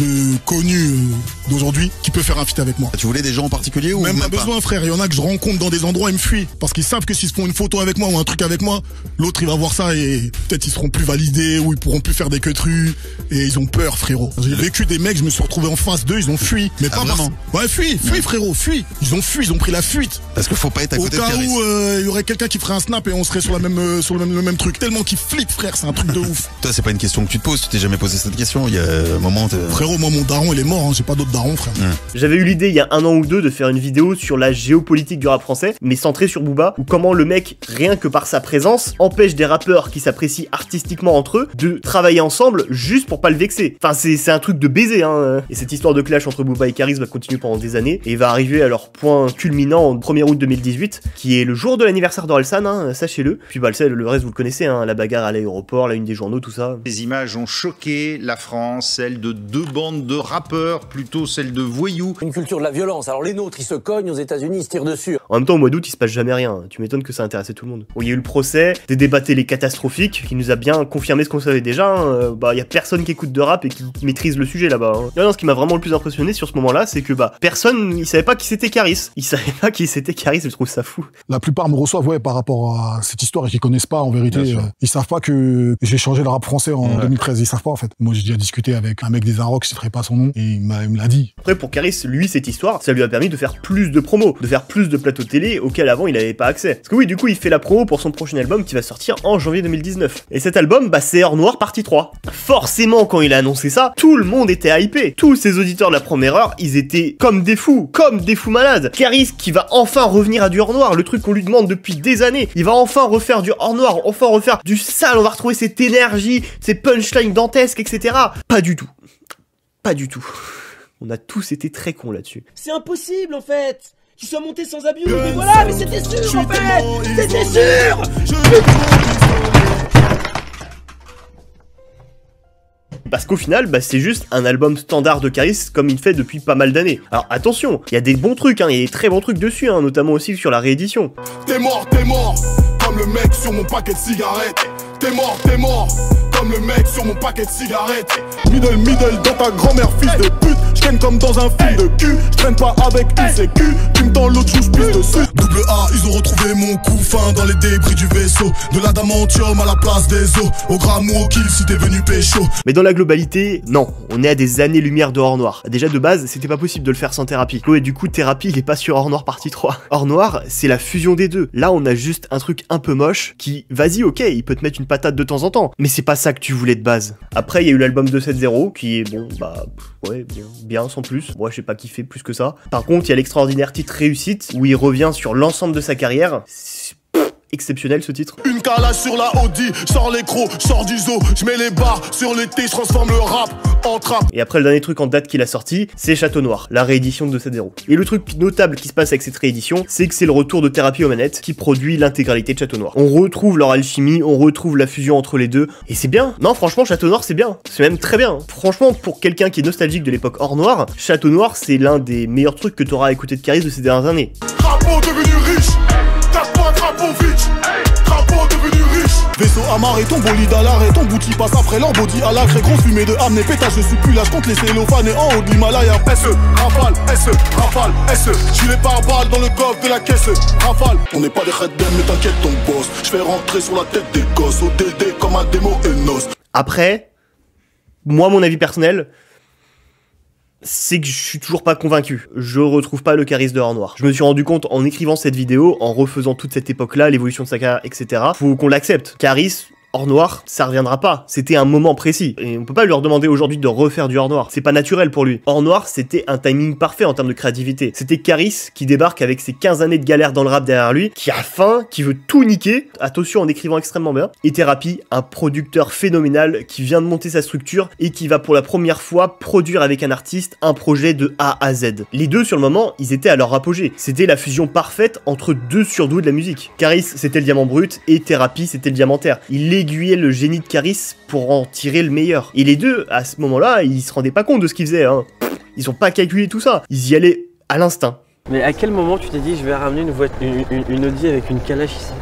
[SPEAKER 8] connu d'aujourd'hui qui peut faire un feat avec moi.
[SPEAKER 5] Tu voulais des gens en particulier ou
[SPEAKER 8] même pas besoin, frère. Il y en a que je rencontre dans des endroits, ils me fuient. Parce qu'ils savent que s'ils se font une photo avec moi ou un truc avec moi, l'autre il va voir ça et peut-être ils seront plus validés ou ils pourront plus faire des queutrus. Et ils ont peur, frérot. J'ai vécu des mecs, je me suis retrouvé en face d'eux, ils ont fui. Mais pas vraiment. Ouais, fuis, frérot, fuis. Ils ont fui, ils ont pris la fuite.
[SPEAKER 5] Parce qu'il faut pas être à côté de Caris.
[SPEAKER 8] Au cas où il y aurait quelqu'un qui ferait un snap et on serait sur le même truc. Tellement qu'ils flippent, frère, c'est un truc de ouf.
[SPEAKER 5] Toi, c'est pas une question que tu te poses, tu t'es jamais posé cette question. Il y a un moment.
[SPEAKER 8] Frérot, moi, mon daron, il est mort, hein. J'ai pas d'autre daron, frère.
[SPEAKER 1] J'avais eu l'idée il y a 1 an ou 2 de faire une vidéo sur la géopolitique du rap français, mais centrée sur Booba, ou comment le mec, rien que par sa présence, empêche des rappeurs qui s'apprécient artistiquement entre eux de travailler ensemble juste pour pas le vexer. Enfin, c'est un truc de baiser, hein. Et cette histoire de clash entre Booba et Caris va continuer pendant des années et va arriver à leur point culminant en 1er août 2018, qui est le jour de l'anniversaire d'Orelsan, hein, sachez-le. Puis bah, le reste vous le connaissez, hein, la bagarre à l'aéroport, la une des journaux, tout ça.
[SPEAKER 6] Les images ont choqué la France, celle de 2 bandes de rappeurs, plutôt celle de voyous.
[SPEAKER 9] Une culture de la violence, alors les nôtres ils se cognent, aux États-Unis ils se tirent dessus.
[SPEAKER 1] En même temps, au mois d'août, il se passe jamais rien. Tu m'étonnes que ça intéressait tout le monde. Bon, il y a eu le procès, des débats télé catastrophiques, qui nous a bien confirmé ce qu'on savait déjà. Hein. Bah, il y a personne qui écoute de rap et qui maîtrise le sujet là-bas. Hein. Non, ce qui m'a vraiment le plus impressionné sur ce moment-là, c'est que bah, personne, il savait pas qui c'était Caris. Il savait pas qui c'était Caris, je trouve ça fou.
[SPEAKER 8] La plupart me reçoivent, ouais, par rapport à cette histoire et qu'ils connaissent pas, en vérité. Ils savent pas que j'ai changé le rap français en 2013. Ils savent pas, en fait. Moi, j'ai déjà discuté avec un mec des Arocs, je ne ferai pas son nom, et il me l'a dit.
[SPEAKER 1] Après, pour Caris, lui, cette histoire, ça lui a permis de faire plus de promos, de faire plus de plateaux télé auxquels avant il avait pas accès. Parce que oui, du coup, il fait la promo pour son prochain album qui va sortir en janvier 2019. Et cet album, bah, c'est Or Noir partie 3. Forcément, quand il a annoncé ça, tout le monde était hypé. Tous ces auditeurs de la première heure, ils étaient comme des fous malades. Caris qui va enfin revenir à du Or Noir, le truc qu'on lui demande depuis des années. Il va enfin refaire du Or Noir, enfin refaire du sale, on va retrouver cette énergie, ces punchlines dantesques, etc. Pas du tout. Pas du tout. On a tous été très cons là-dessus.
[SPEAKER 9] C'est impossible en fait qu'il soit monté sans abus, mais voilà, mais c'était sûr en fait. C'était sûr.
[SPEAKER 1] Parce qu'au final, bah, c'est juste un album standard de Caris comme il fait depuis pas mal d'années. Alors attention, il y a des bons trucs, hein, il y a des très bons trucs dessus, hein, notamment aussi sur la réédition.
[SPEAKER 4] T'es mort, comme le mec sur mon paquet de cigarettes. T'es mort, comme le mec sur mon paquet de cigarettes. Middle, dans ta grand-mère, fils de pute. J'traîne comme dans un film de cul. J'traîne pas avec une sécu. Tu me tends l'autre chouche, pisse dessus. Double A, ils ont retrouvé mon coup fin dans les débris du vaisseau. De l'adamantium à la place des os. Au gramme ou au kill si t'es venu pécho.
[SPEAKER 1] Mais dans la globalité, non, on est à des années-lumière de Or Noir. Déjà de base, c'était pas possible de le faire sans Thérapie. Et du coup, Thérapie, il est pas sur Or Noir partie 3. Or Noir, c'est la fusion des deux. Là, on a juste un truc un peu moche qui, vas-y, ok, il peut te mettre une patate de temps en temps. Mais c'est pas ça que tu voulais de base. Après, il y a eu l'album 270 qui est bon, bah, ouais, bien sans plus. Moi, j'ai pas kiffé plus que ça. Par contre, il y a l'extraordinaire titre Réussite où il revient sur l'ensemble de sa carrière. Exceptionnel ce titre.
[SPEAKER 4] Une calage sur la Audi, sors les crocs, sors du zoo, je mets les barres sur le thé, je transforme le rap en trap.
[SPEAKER 1] Et après le dernier truc en date qu'il a sorti, c'est Château Noir, la réédition de 270. Et le truc notable qui se passe avec cette réédition, c'est que c'est le retour de Thérapie aux manettes qui produit l'intégralité de Château Noir. On retrouve leur alchimie, on retrouve la fusion entre les deux, et c'est bien. Non, franchement, Château Noir c'est bien, c'est même très bien. Franchement, pour quelqu'un qui est nostalgique de l'époque Or Noir, Château Noir c'est l'un des meilleurs trucs que t'auras écouté de Caris de ces dernières années.
[SPEAKER 4] Crapaud devenu riche, tape-toi Crapovic, crapaud devenu riche. Vaisseau amarré, ton bolide à l'arrêt, ton bouti passe après leur body à la craie, grosse fumée de âme, pétage, je suis plus là, je compte les cellophanes et en haut de l'Himalaya. SE, rafale, SE, j'suis les pare-balles dans le coffre de la caisse, rafale. On n'est pas des red dem, mais t'inquiète ton boss, j'fais rentrer sur la tête des gosses, ODD comme un démo Enos.
[SPEAKER 1] Après, moi mon avis personnel, c'est que je suis toujours pas convaincu. Je retrouve pas le Caris de Or Noir. Je me suis rendu compte en écrivant cette vidéo, en refaisant toute cette époque-là, l'évolution de sa carrière, etc. Faut qu'on l'accepte. Caris, Or Noir, ça reviendra pas. C'était un moment précis. Et on peut pas lui redemander aujourd'hui de refaire du Or Noir. C'est pas naturel pour lui. Or Noir, c'était un timing parfait en termes de créativité. C'était Caris qui débarque avec ses 15 années de galère dans le rap derrière lui, qui a faim, qui veut tout niquer. Attention, en écrivant extrêmement bien. Et Thérapie, un producteur phénoménal qui vient de monter sa structure et qui va pour la première fois produire avec un artiste un projet de A à Z. Les deux, sur le moment, ils étaient à leur apogée. C'était la fusion parfaite entre deux surdoués de la musique. Caris, c'était le diamant brut et Thérapie, c'était le diamantaire. Il aiguillait le génie de Caris pour en tirer le meilleur. Et les deux, à ce moment-là, ils se rendaient pas compte de ce qu'ils faisaient, hein. Ils ont pas calculé tout ça. Ils y allaient à l'instinct.
[SPEAKER 18] Mais à quel moment tu t'es dit je vais ramener une Audi avec une calache ici?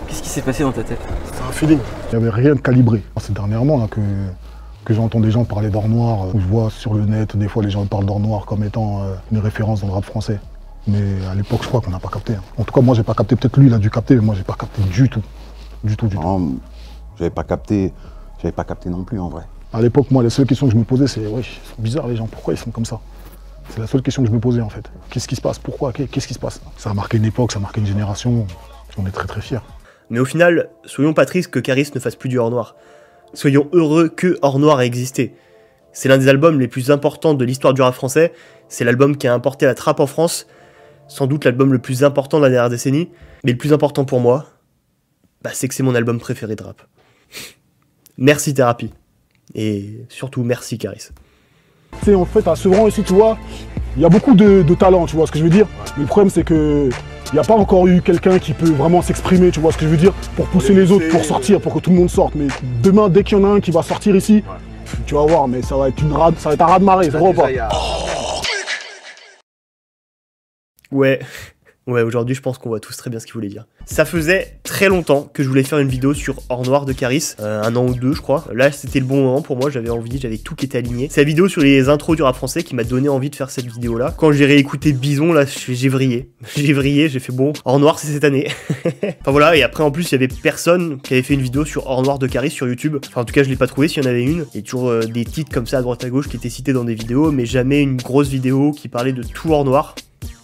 [SPEAKER 18] Qu'est-ce qui s'est passé dans ta tête?
[SPEAKER 8] C'était un feeling. Il n'y avait rien de calibré. C'est dernièrement là, que j'entends des gens parler d'Or Noir, où je vois sur le net, des fois les gens parlent d'Or Noir comme étant une référence dans le rap français. Mais à l'époque, je crois qu'on n'a pas capté. En tout cas, moi, j'ai pas capté. Peut-être lui, il a dû capter, mais moi, j'ai pas capté du tout. Du tout.
[SPEAKER 11] J'avais pas capté non plus en vrai.
[SPEAKER 8] À l'époque, moi, la seule question que je me posais, c'est ouais, ils sont bizarres les gens, pourquoi ils sont comme ça? C'est la seule question que je me posais en fait. Qu'est-ce qui se passe? Pourquoi? Qu'est-ce qui se passe? Ça a marqué une époque, ça a marqué une génération. On est très très fiers.
[SPEAKER 1] Mais au final, soyons pas tristes que Caris ne fasse plus du Or Noir. Soyons heureux que Or Noir ait existé. C'est l'un des albums les plus importants de l'histoire du rap français. C'est l'album qui a importé la trappe en France. Sans doute l'album le plus important de la dernière décennie. Mais le plus important pour moi, bah, c'est que c'est mon album préféré de rap. Merci Thérapie. Et surtout, merci Caris.
[SPEAKER 8] Tu sais, en fait, à Sevran ici, tu vois, il y a beaucoup de talent, tu vois ce que je veux dire. Mais le problème, c'est que il n'y a pas encore eu quelqu'un qui peut vraiment s'exprimer, tu vois ce que je veux dire, pour pousser les autres, pour sortir, pour que tout le monde sorte. Mais demain, dès qu'il y en a un qui va sortir ici, tu vas voir, mais ça va être un raz-de-marée, c'est vrai ou pas?
[SPEAKER 1] Ouais, aujourd'hui, je pense qu'on voit tous très bien ce qu'il voulait dire. Ça faisait très longtemps que je voulais faire une vidéo sur Or Noir de Caris, un an ou deux, je crois. Là, c'était le bon moment pour moi, j'avais tout qui était aligné. C'est la vidéo sur les intros du rap français qui m'a donné envie de faire cette vidéo-là. Quand j'ai réécouté Bison, là, j'ai vrillé. J'ai fait bon, Or Noir, c'est cette année. Enfin voilà, et après, en plus, il y avait personne qui avait fait une vidéo sur Or Noir de Caris sur YouTube. Enfin, en tout cas, je l'ai pas trouvé s'il y en avait une. Il y a toujours des titres comme ça à droite à gauche qui étaient cités dans des vidéos, mais jamais une grosse vidéo qui parlait de tout Or Noir.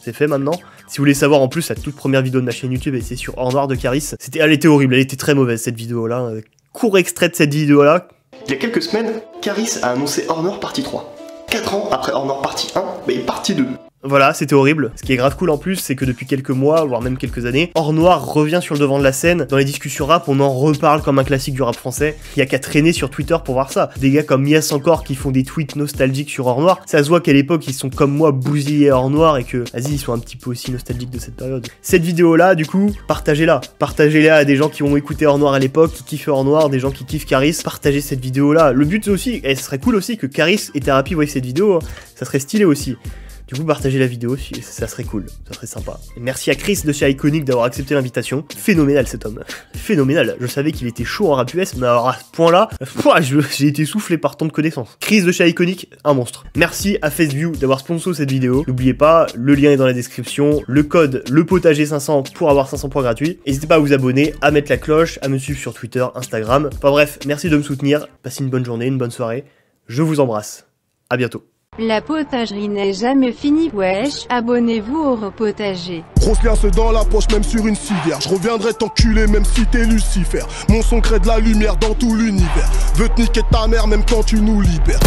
[SPEAKER 1] C'est fait maintenant. Si vous voulez savoir en plus, la toute première vidéo de ma chaîne YouTube, c'est sur Or Noir de Caris. Elle était horrible, elle était très mauvaise cette vidéo-là. Court extrait de cette vidéo-là.
[SPEAKER 12] Il y a quelques semaines, Caris a annoncé Or Noir partie 3. 4 ans après Or Noir partie 1, mais partie 2.
[SPEAKER 1] Voilà, c'était horrible. Ce qui est grave cool en plus, c'est que depuis quelques mois, voire même quelques années, Or Noir revient sur le devant de la scène. Dans les discussions rap, on en reparle comme un classique du rap français. Il y a qu'à traîner sur Twitter pour voir ça. Des gars comme Mias encore qui font des tweets nostalgiques sur Or Noir. Ça se voit qu'à l'époque, ils sont comme moi bousillés à Or Noir et que, vas-y, ils sont un petit peu aussi nostalgiques de cette période. Cette vidéo-là, du coup, partagez-la. Partagez-la à des gens qui ont écouté Or Noir à l'époque, qui kiffent Or Noir, des gens qui kiffent Caris. Partagez cette vidéo-là. Le but aussi, et ce serait cool aussi que Caris et Thérapie voient cette vidéo. Ça serait stylé aussi. Du coup, partagez la vidéo, ça serait cool, ça serait sympa. Et merci à Chris de chez Iconic d'avoir accepté l'invitation. Phénoménal cet homme. Phénoménal. Je savais qu'il était chaud en rap US, mais alors à ce point-là, j'ai été soufflé par tant de connaissances. Chris de chez Iconic, un monstre. Merci à FaceView d'avoir sponsor cette vidéo. N'oubliez pas, le lien est dans la description. Le code LEPOTAGER500 pour avoir 500 points gratuits. N'hésitez pas à vous abonner, à mettre la cloche, à me suivre sur Twitter, Instagram. Enfin bref, merci de me soutenir. Passez une bonne journée, une bonne soirée. Je vous embrasse. À bientôt.
[SPEAKER 12] La potagerie n'est jamais finie, wesh, abonnez-vous au repotager.
[SPEAKER 4] Grosse liasse dans la poche, même sur une civière. Je reviendrai t'enculer, même si t'es Lucifer. Mon son crée de la lumière dans tout l'univers. Veux te niquer ta mère, même quand tu nous libères.